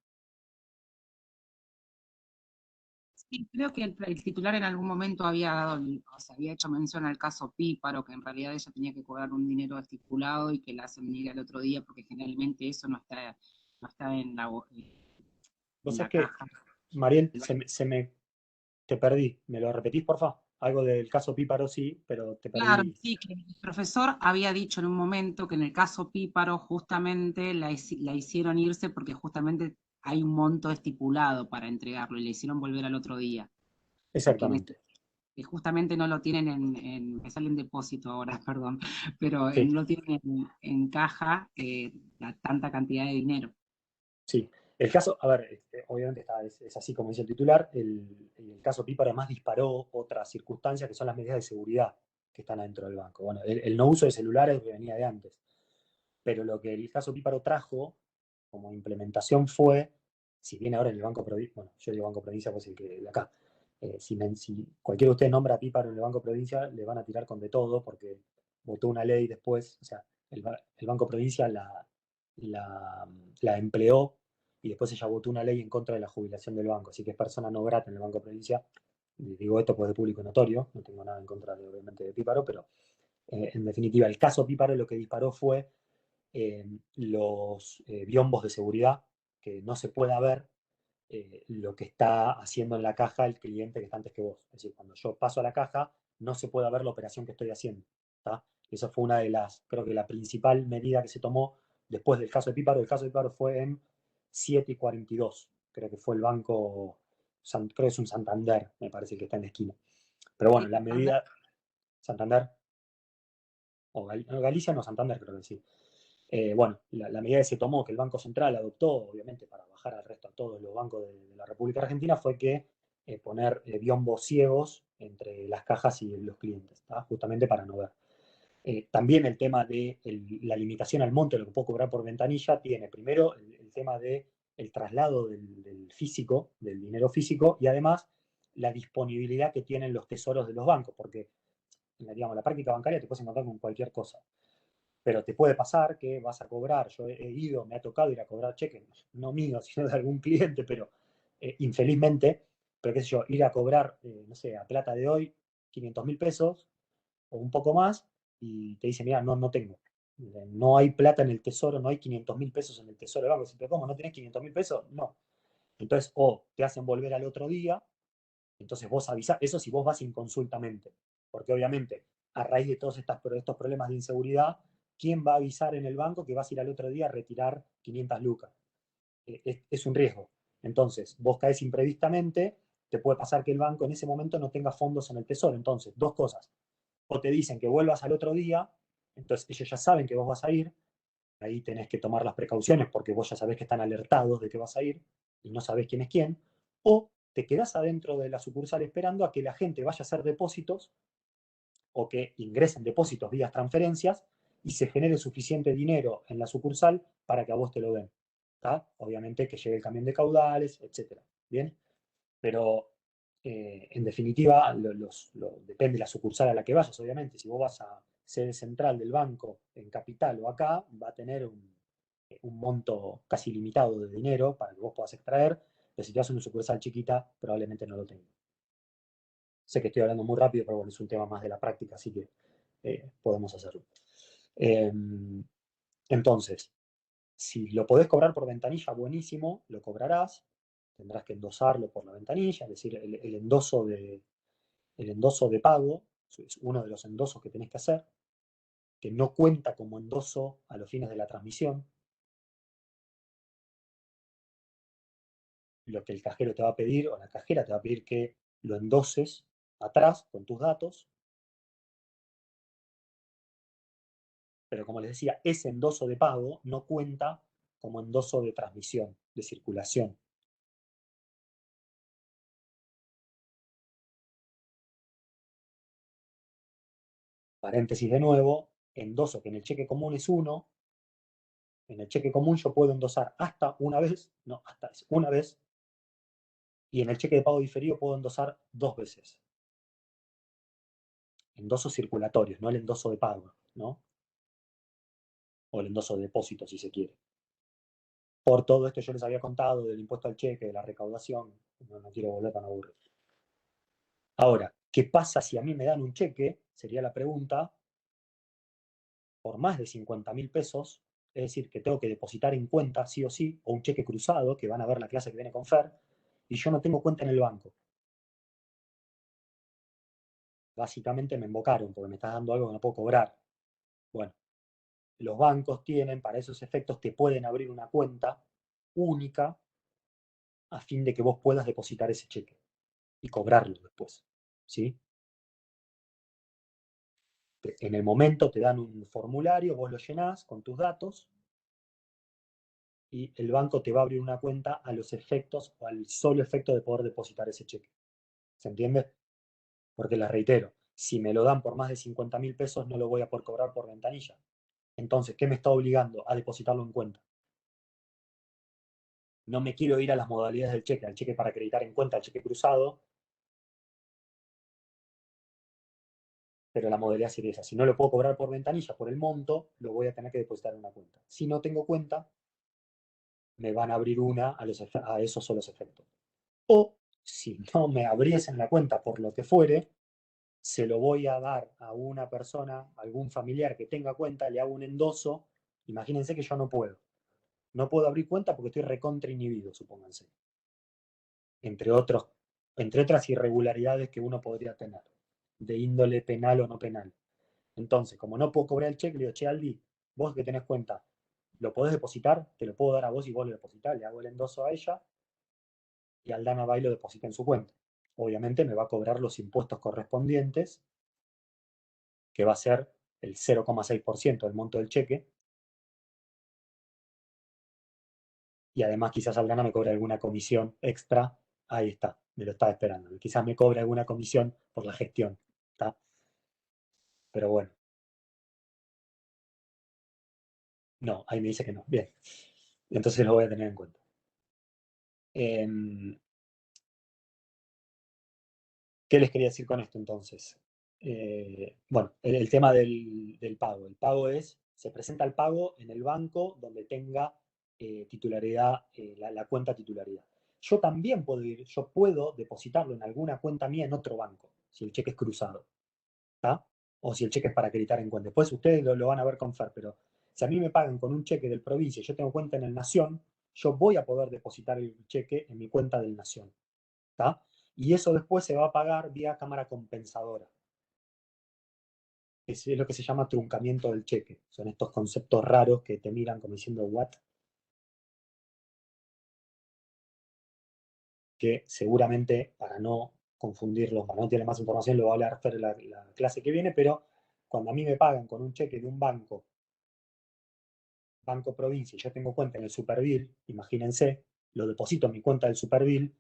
Sí, creo que el titular en algún momento había dado, o sea, había hecho mención al caso Píparo, que en realidad ella tenía que cobrar un dinero estipulado y que la hacen venir al otro día, porque generalmente eso no está en Vos sabés la que, caja. Mariel, te perdí. ¿Me lo repetís, porfa? Algo del caso Píparo sí, pero te Claro, perdí. sí, que el profesor había dicho en un momento que en el caso Píparo justamente la hicieron irse porque justamente hay un monto estipulado para entregarlo y le hicieron volver al otro día. Exactamente. Que justamente no lo tienen me sale en depósito ahora, perdón, pero Sí, no lo tienen en caja tanta cantidad de dinero. sí. El caso, a ver, obviamente es así como dice el titular, el caso Píparo además disparó otras circunstancias que son las medidas de seguridad que están adentro del banco. Bueno, el no uso de celulares venía de antes, pero lo que el caso Píparo trajo como implementación fue, si bien ahora en el Banco Provincia, bueno, yo digo Banco Provincia pues el que de acá, si cualquiera de ustedes nombra a Píparo en el Banco Provincia, le van a tirar con de todo, porque votó una ley después, o sea, el Banco Provincia la empleó y después ella votó una ley en contra de la jubilación del banco, así que es persona no grata en el Banco Provincia. Digo esto pues de público notorio, no tengo nada en contra de, obviamente, de Píparo, pero en definitiva el caso Píparo lo que disparó fue los biombos de seguridad, que no se pueda ver lo que está haciendo en la caja el cliente que está antes que vos. Es decir, cuando yo paso a la caja, no se puede ver la operación que estoy haciendo. ¿Tá? Esa fue una de las, creo que la principal medida que se tomó después del caso de Píparo. El caso de Píparo fue en 7:42. Creo que fue el banco, creo que es un Santander, me parece que está en la esquina. Pero bueno, la medida, Santander, o Galicia, no, Santander creo que sí. Bueno, la medida que se tomó, que el Banco Central adoptó, obviamente para bajar al resto a todos los bancos de la República Argentina, fue que poner biombos ciegos entre las cajas y los clientes, ¿tá? Justamente para no ver. También el tema de la limitación al monto de lo que puedo cobrar por ventanilla tiene primero el tema de el traslado del físico, del dinero físico, y además la disponibilidad que tienen los tesoros de los bancos, porque digamos, la práctica bancaria te puedes encontrar con cualquier cosa. Pero te puede pasar que vas a cobrar, yo he ido, me ha tocado ir a cobrar cheques, no mío, sino de algún cliente, pero infelizmente, pero qué sé yo, ir a cobrar, no sé, a plata de hoy, 500.000 pesos o un poco más, y te dice, mira, no tengo. No hay plata en el tesoro, no hay 500.000 pesos en el tesoro del banco. Pero ¿cómo? ¿No tenés 500.000 pesos? No. Entonces, o te hacen volver al otro día, entonces vos avisás, eso si vos vas inconsultamente, porque obviamente a raíz de todos estos problemas de inseguridad, ¿quién va a avisar en el banco que vas a ir al otro día a retirar 500 lucas? Es un riesgo. Entonces, vos caes imprevistamente, te puede pasar que el banco en ese momento no tenga fondos en el tesoro. Entonces, dos cosas. O te dicen que vuelvas al otro día, entonces ellos ya saben que vos vas a ir, ahí tenés que tomar las precauciones porque vos ya sabés que están alertados de que vas a ir y no sabés quién es quién, o te quedás adentro de la sucursal esperando a que la gente vaya a hacer depósitos o que ingresen depósitos vía transferencias y se genere suficiente dinero en la sucursal para que a vos te lo den. ¿Tá? Obviamente que llegue el camión de caudales, etc. ¿Bien? Pero en definitiva, depende de la sucursal a la que vayas, obviamente. Si vos vas a sede central del banco en Capital o acá, va a tener un monto casi limitado de dinero para que vos puedas extraer, pero si te vas a una sucursal chiquita, probablemente no lo tenga. Sé que estoy hablando muy rápido, pero bueno, es un tema más de la práctica, así que podemos hacerlo. Entonces, si lo podés cobrar por ventanilla, buenísimo, lo cobrarás. Tendrás que endosarlo por la ventanilla, es decir, el endoso de pago es uno de los endosos que tenés que hacer, que no cuenta como endoso a los fines de la transmisión. Lo que el cajero te va a pedir, o la cajera te va a pedir que lo endoses atrás con tus datos. Pero como les decía, ese endoso de pago no cuenta como endoso de transmisión, de circulación. Paréntesis de nuevo, endoso que en el cheque común es 1, en el cheque común yo puedo endosar hasta una vez, no, hasta una vez, y en el cheque de pago diferido puedo endosar 2 veces. Endosos circulatorios, no el endoso de pago, ¿no? O el endoso de depósito, si se quiere. Por todo esto yo les había contado del impuesto al cheque, de la recaudación, no quiero volver tan aburrido. Ahora, ¿qué pasa si a mí me dan un cheque? Sería la pregunta, por más de 50.000 pesos, es decir, que tengo que depositar en cuenta sí o sí, o un cheque cruzado, que van a ver la clase que viene con Fer, y yo no tengo cuenta en el banco. Básicamente me invocaron porque me estás dando algo que no puedo cobrar. Bueno, los bancos tienen, para esos efectos, te pueden abrir una cuenta única a fin de que vos puedas depositar ese cheque y cobrarlo después. ¿Sí? En el momento te dan un formulario, vos lo llenás con tus datos y el banco te va a abrir una cuenta a los efectos o al solo efecto de poder depositar ese cheque. ¿Se entiende? Porque les reitero, si me lo dan por más de 50.000 pesos no lo voy a poder cobrar por ventanilla. Entonces, ¿qué me está obligando? A depositarlo en cuenta. No me quiero ir a las modalidades del cheque, al cheque para acreditar en cuenta, al cheque cruzado, pero la modalidad sería esa. Si no lo puedo cobrar por ventanilla, por el monto, lo voy a tener que depositar en una cuenta. Si no tengo cuenta, me van a abrir una a esos solos efectos. O si no me abriesen la cuenta por lo que fuere, se lo voy a dar a una persona, algún familiar que tenga cuenta, le hago un endoso. Imagínense que yo no puedo. No puedo abrir cuenta porque estoy recontra inhibido, supónganse. Entre otras irregularidades que uno podría tener, de índole penal o no penal. Entonces, como no puedo cobrar el cheque, le digo, che, Aldi, vos que tenés cuenta, ¿lo podés depositar? Te lo puedo dar a vos y vos lo depositar. Le hago el endoso a ella y Aldana va y lo deposita en su cuenta. Obviamente me va a cobrar los impuestos correspondientes, que va a ser el 0,6% del monto del cheque. Y además quizás Aldana me cobre alguna comisión extra. Ahí está, me lo estaba esperando. Quizás me cobre alguna comisión por la gestión. ¿Está? Pero bueno. No, ahí me dice que no. Bien. Entonces lo voy a tener en cuenta. ¿Qué les quería decir con esto entonces? Bueno, el tema del pago. El pago se presenta el pago en el banco donde tenga titularidad, la cuenta titularidad. Yo también yo puedo depositarlo en alguna cuenta mía en otro banco, si el cheque es cruzado, ¿tá? O si el cheque es para acreditar en cuenta. Después ustedes lo van a ver con Fer, pero si a mí me pagan con un cheque del provincia y yo tengo cuenta en el Nación, yo voy a poder depositar el cheque en mi cuenta del Nación, ¿tá? Y eso después se va a pagar vía cámara compensadora. Es lo que se llama truncamiento del cheque. Son estos conceptos raros que te miran como diciendo, ¿what? Que seguramente, para no confundirlos, para no tener más información, lo va a hablar Fer en la clase que viene, pero cuando a mí me pagan con un cheque de un banco, Banco Provincia, y yo tengo cuenta en el Superbill, imagínense, lo deposito en mi cuenta del Superbill,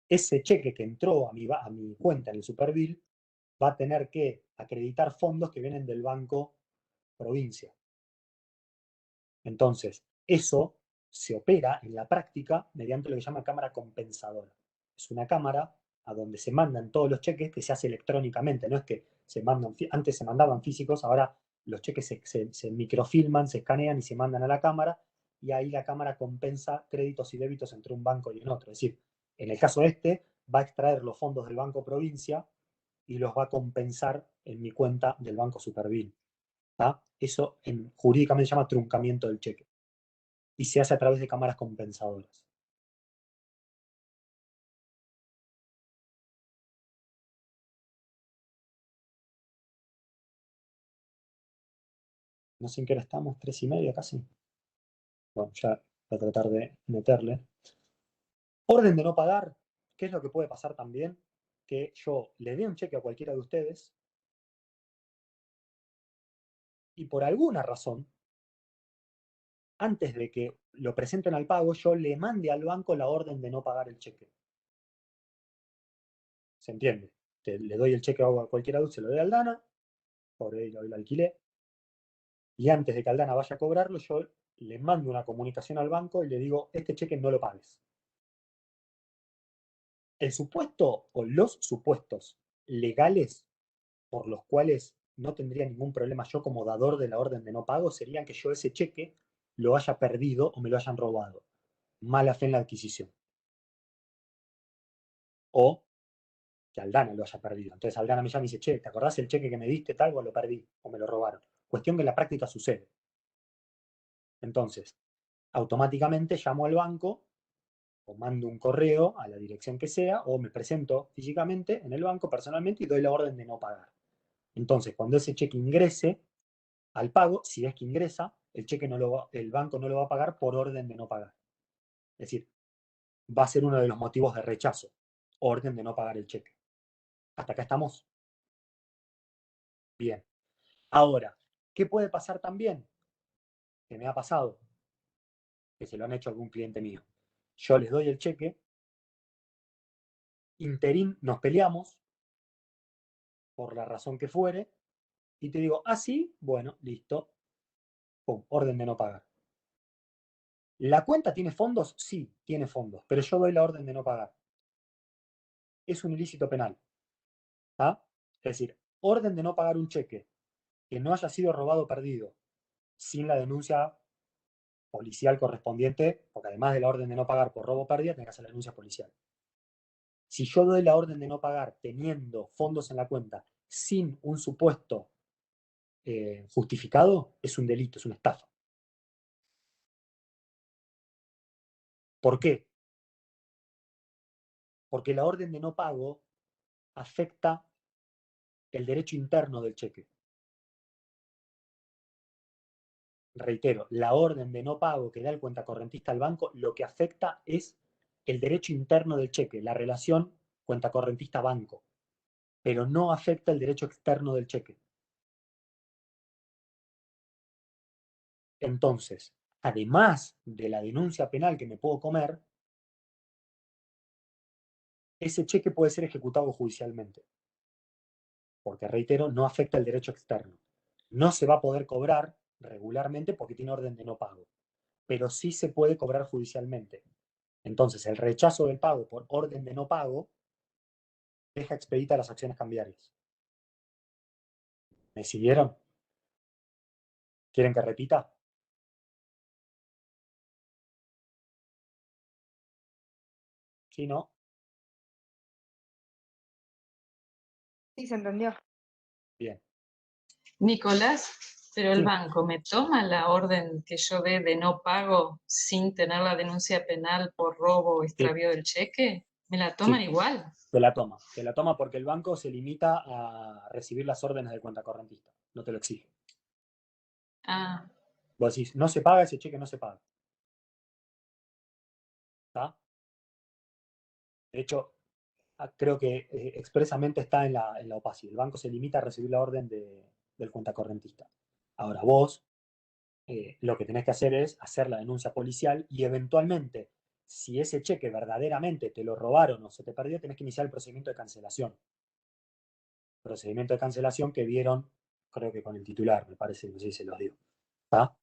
ese cheque que entró a mi cuenta en el Superbill va a tener que acreditar fondos que vienen del Banco Provincia. Entonces, eso se opera en la práctica mediante lo que se llama cámara compensadora. Es una cámara a donde se mandan todos los cheques que se hace electrónicamente, no es que antes se mandaban físicos, ahora los cheques se microfilman, se escanean y se mandan a la cámara, y ahí la cámara compensa créditos y débitos entre un banco y en otro. Es decir, en el caso este, va a extraer los fondos del Banco Provincia y los va a compensar en mi cuenta del Banco Superbill. ¿Tá? Eso jurídicamente se llama truncamiento del cheque y se hace a través de cámaras compensadoras. No sé en qué hora estamos, 3:30 casi. Bueno, ya voy a tratar de meterle. Orden de no pagar. ¿Qué es lo que puede pasar también? Que yo le dé un cheque a cualquiera de ustedes y por alguna razón, antes de que lo presenten al pago, yo le mande al banco la orden de no pagar el cheque. ¿Se entiende? Le doy el cheque a cualquiera de ustedes, se lo doy a Aldana, por ahí lo alquilé, y antes de que Aldana vaya a cobrarlo, yo le mando una comunicación al banco y le digo, este cheque no lo pagues. El supuesto o los supuestos legales por los cuales no tendría ningún problema yo como dador de la orden de no pago serían que yo ese cheque lo haya perdido o me lo hayan robado. Mala fe en la adquisición. O que Aldana lo haya perdido. Entonces Aldana me llama y dice, che, ¿te acordás el cheque que me diste tal o lo perdí o me lo robaron? Cuestión que en la práctica sucede. Entonces, automáticamente llamo al banco o mando un correo a la dirección que sea o me presento físicamente en el banco personalmente y doy la orden de no pagar. Entonces, cuando ese cheque ingrese al pago, si es que ingresa, el banco no lo va a pagar por orden de no pagar. Es decir, va a ser uno de los motivos de rechazo, orden de no pagar el cheque. ¿Hasta acá estamos? Bien. Ahora, ¿qué puede pasar también? Que me ha pasado, que se lo han hecho a algún cliente mío. Yo les doy el cheque, interín, nos peleamos, por la razón que fuere, y te digo, ah, sí, bueno, listo, pum, orden de no pagar. ¿La cuenta tiene fondos? Sí, tiene fondos, pero yo doy la orden de no pagar. Es un ilícito penal. ¿Ah? Es decir, orden de no pagar un cheque que no haya sido robado o perdido sin la denuncia policial correspondiente, porque además de la orden de no pagar por robo o pérdida, tenés que hacer la denuncia policial. Si yo doy la orden de no pagar teniendo fondos en la cuenta sin un supuesto justificado, es un delito, es una estafa. ¿Por qué? Porque la orden de no pago afecta el derecho interno del cheque. Reitero, la orden de no pago que da el cuentacorrentista al banco lo que afecta es el derecho interno del cheque, la relación cuentacorrentista-banco, pero no afecta el derecho externo del cheque. Entonces, además de la denuncia penal que me puedo comer, ese cheque puede ser ejecutado judicialmente, porque reitero, no afecta el derecho externo. No se va a poder cobrar regularmente porque tiene orden de no pago, pero sí se puede cobrar judicialmente. Entonces, el rechazo del pago por orden de no pago deja expedita las acciones cambiarias. ¿Me siguieron? ¿Quieren que repita? ¿Sí, no? Sí, se entendió. Bien. Nicolás, pero el Sí. banco me toma la orden que yo dé de no pago sin tener la denuncia penal por robo o extravío del cheque. ¿Me la toman Sí. igual? Te la toma porque el banco se limita a recibir las órdenes del cuentacorrentista, no te lo exige. Ah, Vos decís, no se paga, ese cheque no se paga. ¿Está? De hecho, creo que expresamente está en la OPACI. El banco se limita a recibir la orden del cuentacorrentista. Ahora vos lo que tenés que hacer es hacer la denuncia policial y eventualmente, si ese cheque verdaderamente te lo robaron o se te perdió, tenés que iniciar el procedimiento de cancelación. Procedimiento de cancelación que vieron, creo que con el titular, me parece, no sé si se los digo. ¿Está?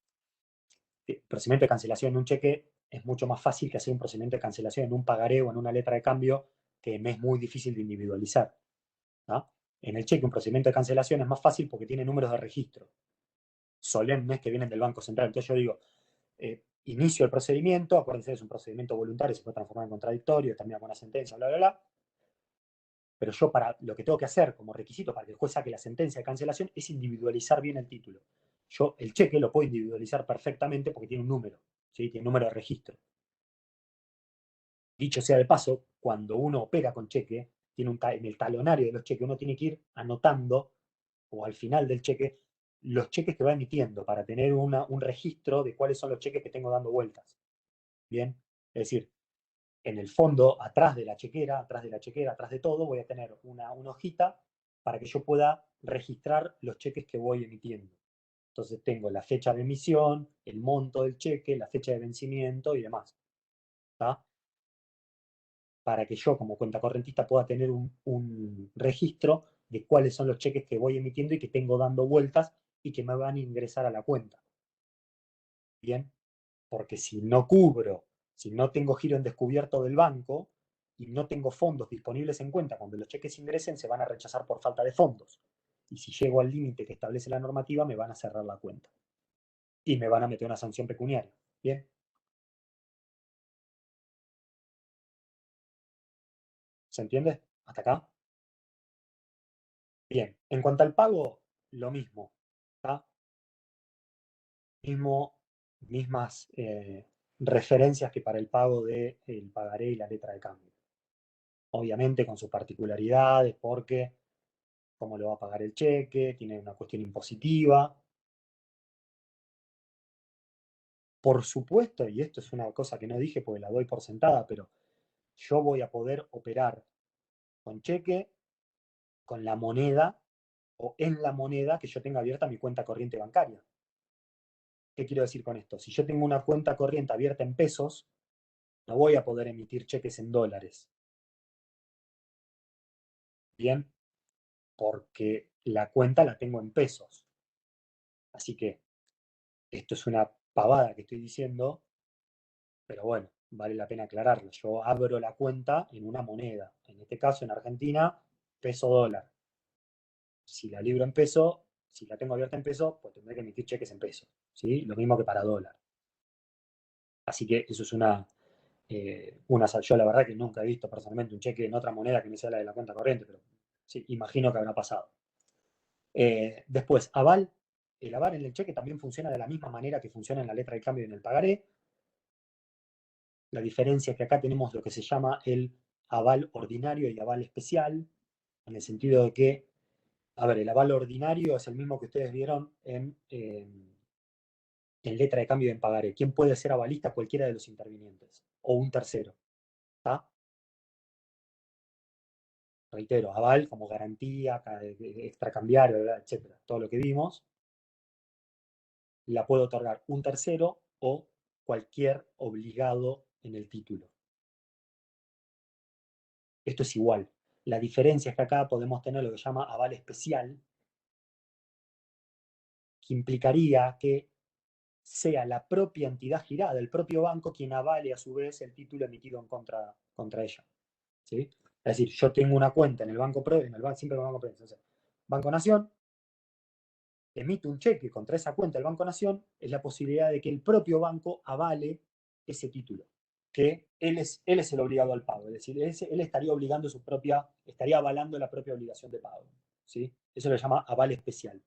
El procedimiento de cancelación en un cheque es mucho más fácil que hacer un procedimiento de cancelación en un pagaré o en una letra de cambio que me es muy difícil de individualizar. ¿Tá? En el cheque un procedimiento de cancelación es más fácil porque tiene números de registro solemnes que vienen del Banco Central. Entonces yo digo, inicio el procedimiento, acuérdense, es un procedimiento voluntario, se puede transformar en contradictorio, termina con una sentencia, bla, bla, bla. Pero yo para lo que tengo que hacer como requisito para que el juez saque la sentencia de cancelación es individualizar bien el título. Yo el cheque lo puedo individualizar perfectamente porque tiene un número, ¿sí? Tiene un número de registro. Dicho sea de paso, cuando uno opera con cheque, tiene en el talonario de los cheques uno tiene que ir anotando, o al final del cheque, los cheques que va emitiendo para tener un registro de cuáles son los cheques que tengo dando vueltas. Bien, es decir, en el fondo, atrás de la chequera, atrás de todo, voy a tener una hojita para que yo pueda registrar los cheques que voy emitiendo. Entonces tengo la fecha de emisión, el monto del cheque, la fecha de vencimiento y demás. ¿Tá? Para que yo como cuentacorrentista pueda tener un registro de cuáles son los cheques que voy emitiendo y que tengo dando vueltas y que me van a ingresar a la cuenta. Bien, porque si no cubro, si no tengo giro en descubierto del banco y no tengo fondos disponibles en cuenta cuando los cheques ingresen, se van a rechazar por falta de fondos. Y si llego al límite que establece la normativa, me van a cerrar la cuenta. Y me van a meter una sanción pecuniaria. Bien. ¿Se entiende? ¿Hasta acá? Bien. En cuanto al pago, lo mismo. ¿Está? Mismas referencias que para el pago del pagaré y la letra de cambio. Obviamente con sus particularidades, porque cómo lo va a pagar el cheque, tiene una cuestión impositiva. Por supuesto, y esto es una cosa que no dije porque la doy por sentada, pero yo voy a poder operar con cheque, con la moneda o en la moneda que yo tenga abierta mi cuenta corriente bancaria. ¿Qué quiero decir con esto? Si yo tengo una cuenta corriente abierta en pesos, no voy a poder emitir cheques en dólares. Bien, porque la cuenta la tengo en pesos. Así que esto es una pavada que estoy diciendo, pero bueno, vale la pena aclararlo. Yo abro la cuenta en una moneda, en este caso en Argentina, peso dólar. si la libro en peso, si la tengo abierta en peso, pues tendré que emitir cheques en peso, ¿sí? Lo mismo que para dólar. Así que eso es yo la verdad que nunca he visto personalmente un cheque en otra moneda que no sea la de la cuenta corriente, pero sí, imagino que habrá pasado. Después, aval. El aval en el cheque también funciona de la misma manera que funciona en la letra de cambio y en el pagaré. La diferencia es que acá tenemos lo que se llama el aval ordinario y aval especial, en el sentido de que, a ver, el aval ordinario es el mismo que ustedes vieron en letra de cambio y en pagaré. ¿Quién puede ser avalista? Cualquiera de los intervinientes, o un tercero. ¿Está? Reitero, aval como garantía, extracambiario, etcétera, todo lo que vimos, la puede otorgar un tercero o cualquier obligado en el título. Esto es igual. La diferencia es que acá podemos tener lo que se llama aval especial, que implicaría que sea la propia entidad girada, el propio banco, quien avale a su vez el título emitido en contra ella. ¿Sí? Es decir, yo tengo una cuenta en el Banco siempre en el Banco Provincia, entonces, Banco Nación, emite un cheque contra esa cuenta del Banco Nación, es la posibilidad de que el propio banco avale ese título, que él es el obligado al pago, es decir, él estaría estaría avalando la propia obligación de pago. ¿Sí? Eso le llama aval especial,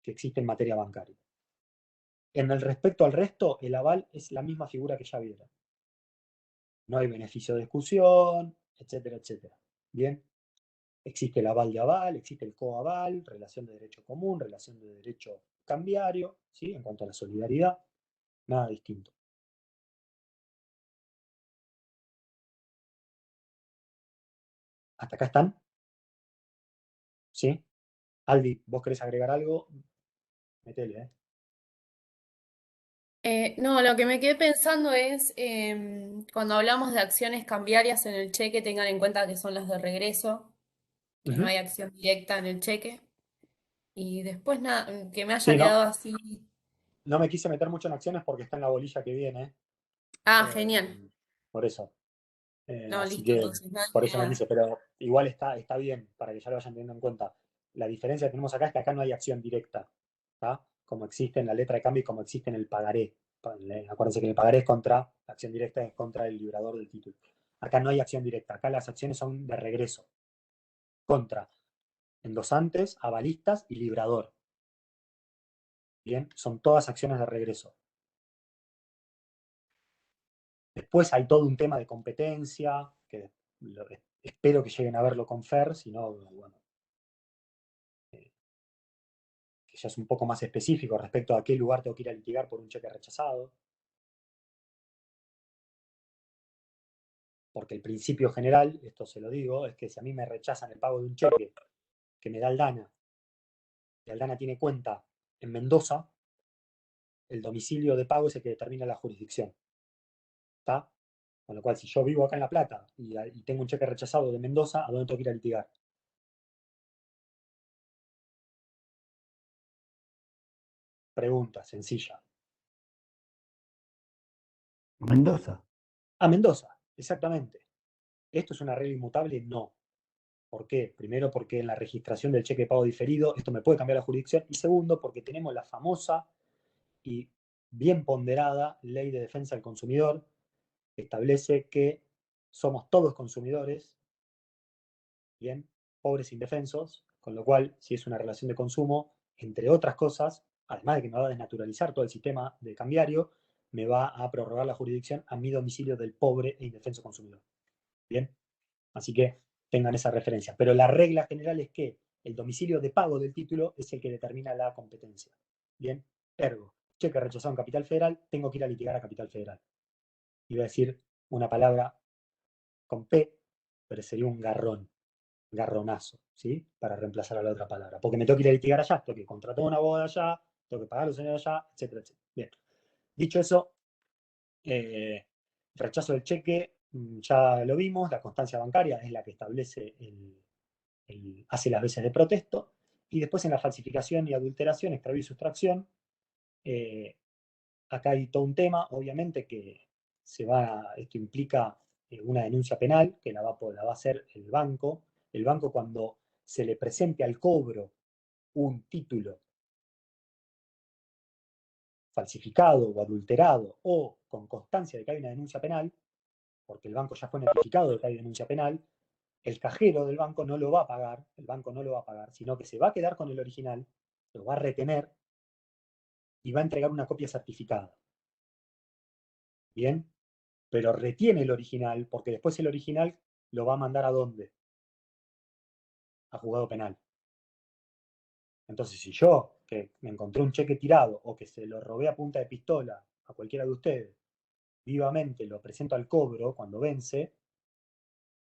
que existe en materia bancaria. En el respecto al resto, el aval es la misma figura que ya vieron. No hay beneficio de discusión, etcétera, etcétera. Bien. Existe el aval de aval, existe el coaval, relación de derecho común, relación de derecho cambiario, ¿sí? En cuanto a la solidaridad, nada distinto. ¿Hasta acá están? ¿Sí? Aldi, ¿vos querés agregar algo? Metele, No, lo que me quedé pensando es, cuando hablamos de acciones cambiarias en el cheque, tengan en cuenta que son las de regreso, que no hay acción directa en el cheque. Y después nada, que me haya Sí, quedado así. no me quise meter mucho en acciones porque está en la bolilla que viene. Ah, genial. Por eso. No, Así listo, que entonces, por eso no nada. quise, pero igual está bien para que ya lo vayan teniendo en cuenta. La diferencia que tenemos acá es que acá no hay acción directa, ¿tá? Como existe en la letra de cambio y como existe en el pagaré. Acuérdense que en el pagaré es la acción directa es contra el librador del título. Acá no hay acción directa, acá las acciones son de regreso, contra endosantes, avalistas y librador. Bien, son todas acciones de regreso. Después hay todo un tema de competencia, que espero que lleguen a verlo con Fer, si no, bueno, que ya es un poco más específico respecto a qué lugar tengo que ir a litigar por un cheque rechazado. Porque el principio general, esto se lo digo, es que si a mí me rechazan el pago de un cheque que me da Aldana, y Aldana tiene cuenta en Mendoza, el domicilio de pago es el que determina la jurisdicción. ¿Está? Con lo cual, si yo vivo acá en La Plata y tengo un cheque rechazado de Mendoza, ¿a dónde tengo que ir a litigar? Pregunta sencilla. Mendoza. A Mendoza, exactamente. ¿Esto es una regla inmutable? No. ¿Por qué? Primero, porque en la registración del cheque de pago diferido esto me puede cambiar la jurisdicción. Y segundo, porque tenemos la famosa y bien ponderada Ley de Defensa del Consumidor, que establece que somos todos consumidores, bien, pobres e indefensos, con lo cual, si es una relación de consumo, entre otras cosas, además de que me va a desnaturalizar todo el sistema de cambiario, me va a prorrogar la jurisdicción a mi domicilio del pobre e indefenso consumidor. Bien, así que tengan esa referencia. Pero la regla general es que el domicilio de pago del título es el que determina la competencia. Bien, ergo, cheque rechazado en Capital Federal, tengo que ir a litigar a Capital Federal. Iba a decir una palabra con P, pero sería un garronazo, ¿sí? Para reemplazar a la otra palabra. Porque me tengo que ir a litigar allá, tengo que contratar una abogado allá, tengo que pagar los señores allá, etcétera, etcétera. Bien. Dicho eso, rechazo del cheque, ya lo vimos, la constancia bancaria es la que establece hace las veces de protesto, y después en la falsificación y adulteración, extravío y sustracción, acá hay todo un tema, obviamente, que esto implica una denuncia penal, que la va a hacer el banco. El banco, cuando se le presente al cobro un título falsificado o adulterado o con constancia de que hay una denuncia penal, porque el banco ya fue notificado de que hay denuncia penal, el cajero del banco no lo va a pagar, el banco no lo va a pagar, sino que se va a quedar con el original, lo va a retener y va a entregar una copia certificada. ¿Bien? Pero retiene el original porque después el original lo va a mandar ¿a dónde? A juzgado penal. Entonces, si yo, que me encontré un cheque tirado o que se lo robé a punta de pistola a cualquiera de ustedes, vivamente lo presento al cobro cuando vence,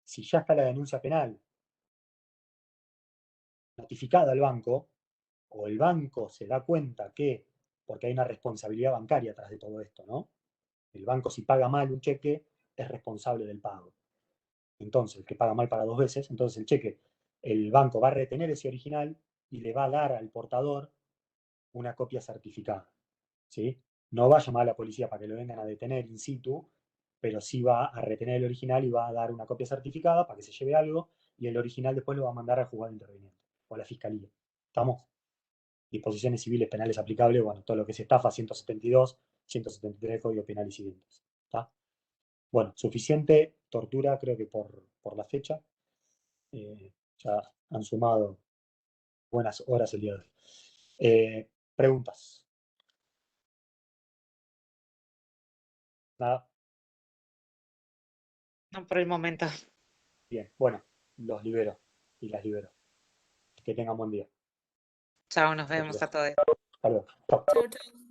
si ya está la denuncia penal notificada al banco, o el banco se da cuenta que, porque hay una responsabilidad bancaria atrás de todo esto, ¿no? El banco, si paga mal un cheque, es responsable del pago. Entonces, el que paga mal paga dos veces, entonces el cheque, el banco va a retener ese original y le va a dar al portador una copia certificada, ¿sí? No va a llamar a la policía para que lo vengan a detener in situ, pero sí va a retener el original y va a dar una copia certificada para que se lleve algo y el original después lo va a mandar al juzgado interviniente o a la fiscalía. ¿Estamos? Disposiciones civiles penales aplicables, bueno, todo lo que es estafa, 172, 173 Código Penal y siguientes. ¿Está? Bueno, suficiente tortura, creo que por la fecha. Ya han sumado buenas horas el día de hoy. Preguntas. Nada. No por el momento. Bien, bueno, los libero y las libero. Que tengan buen día. Chao, nos vemos a todos. Hasta luego. Chao. Chau, chau.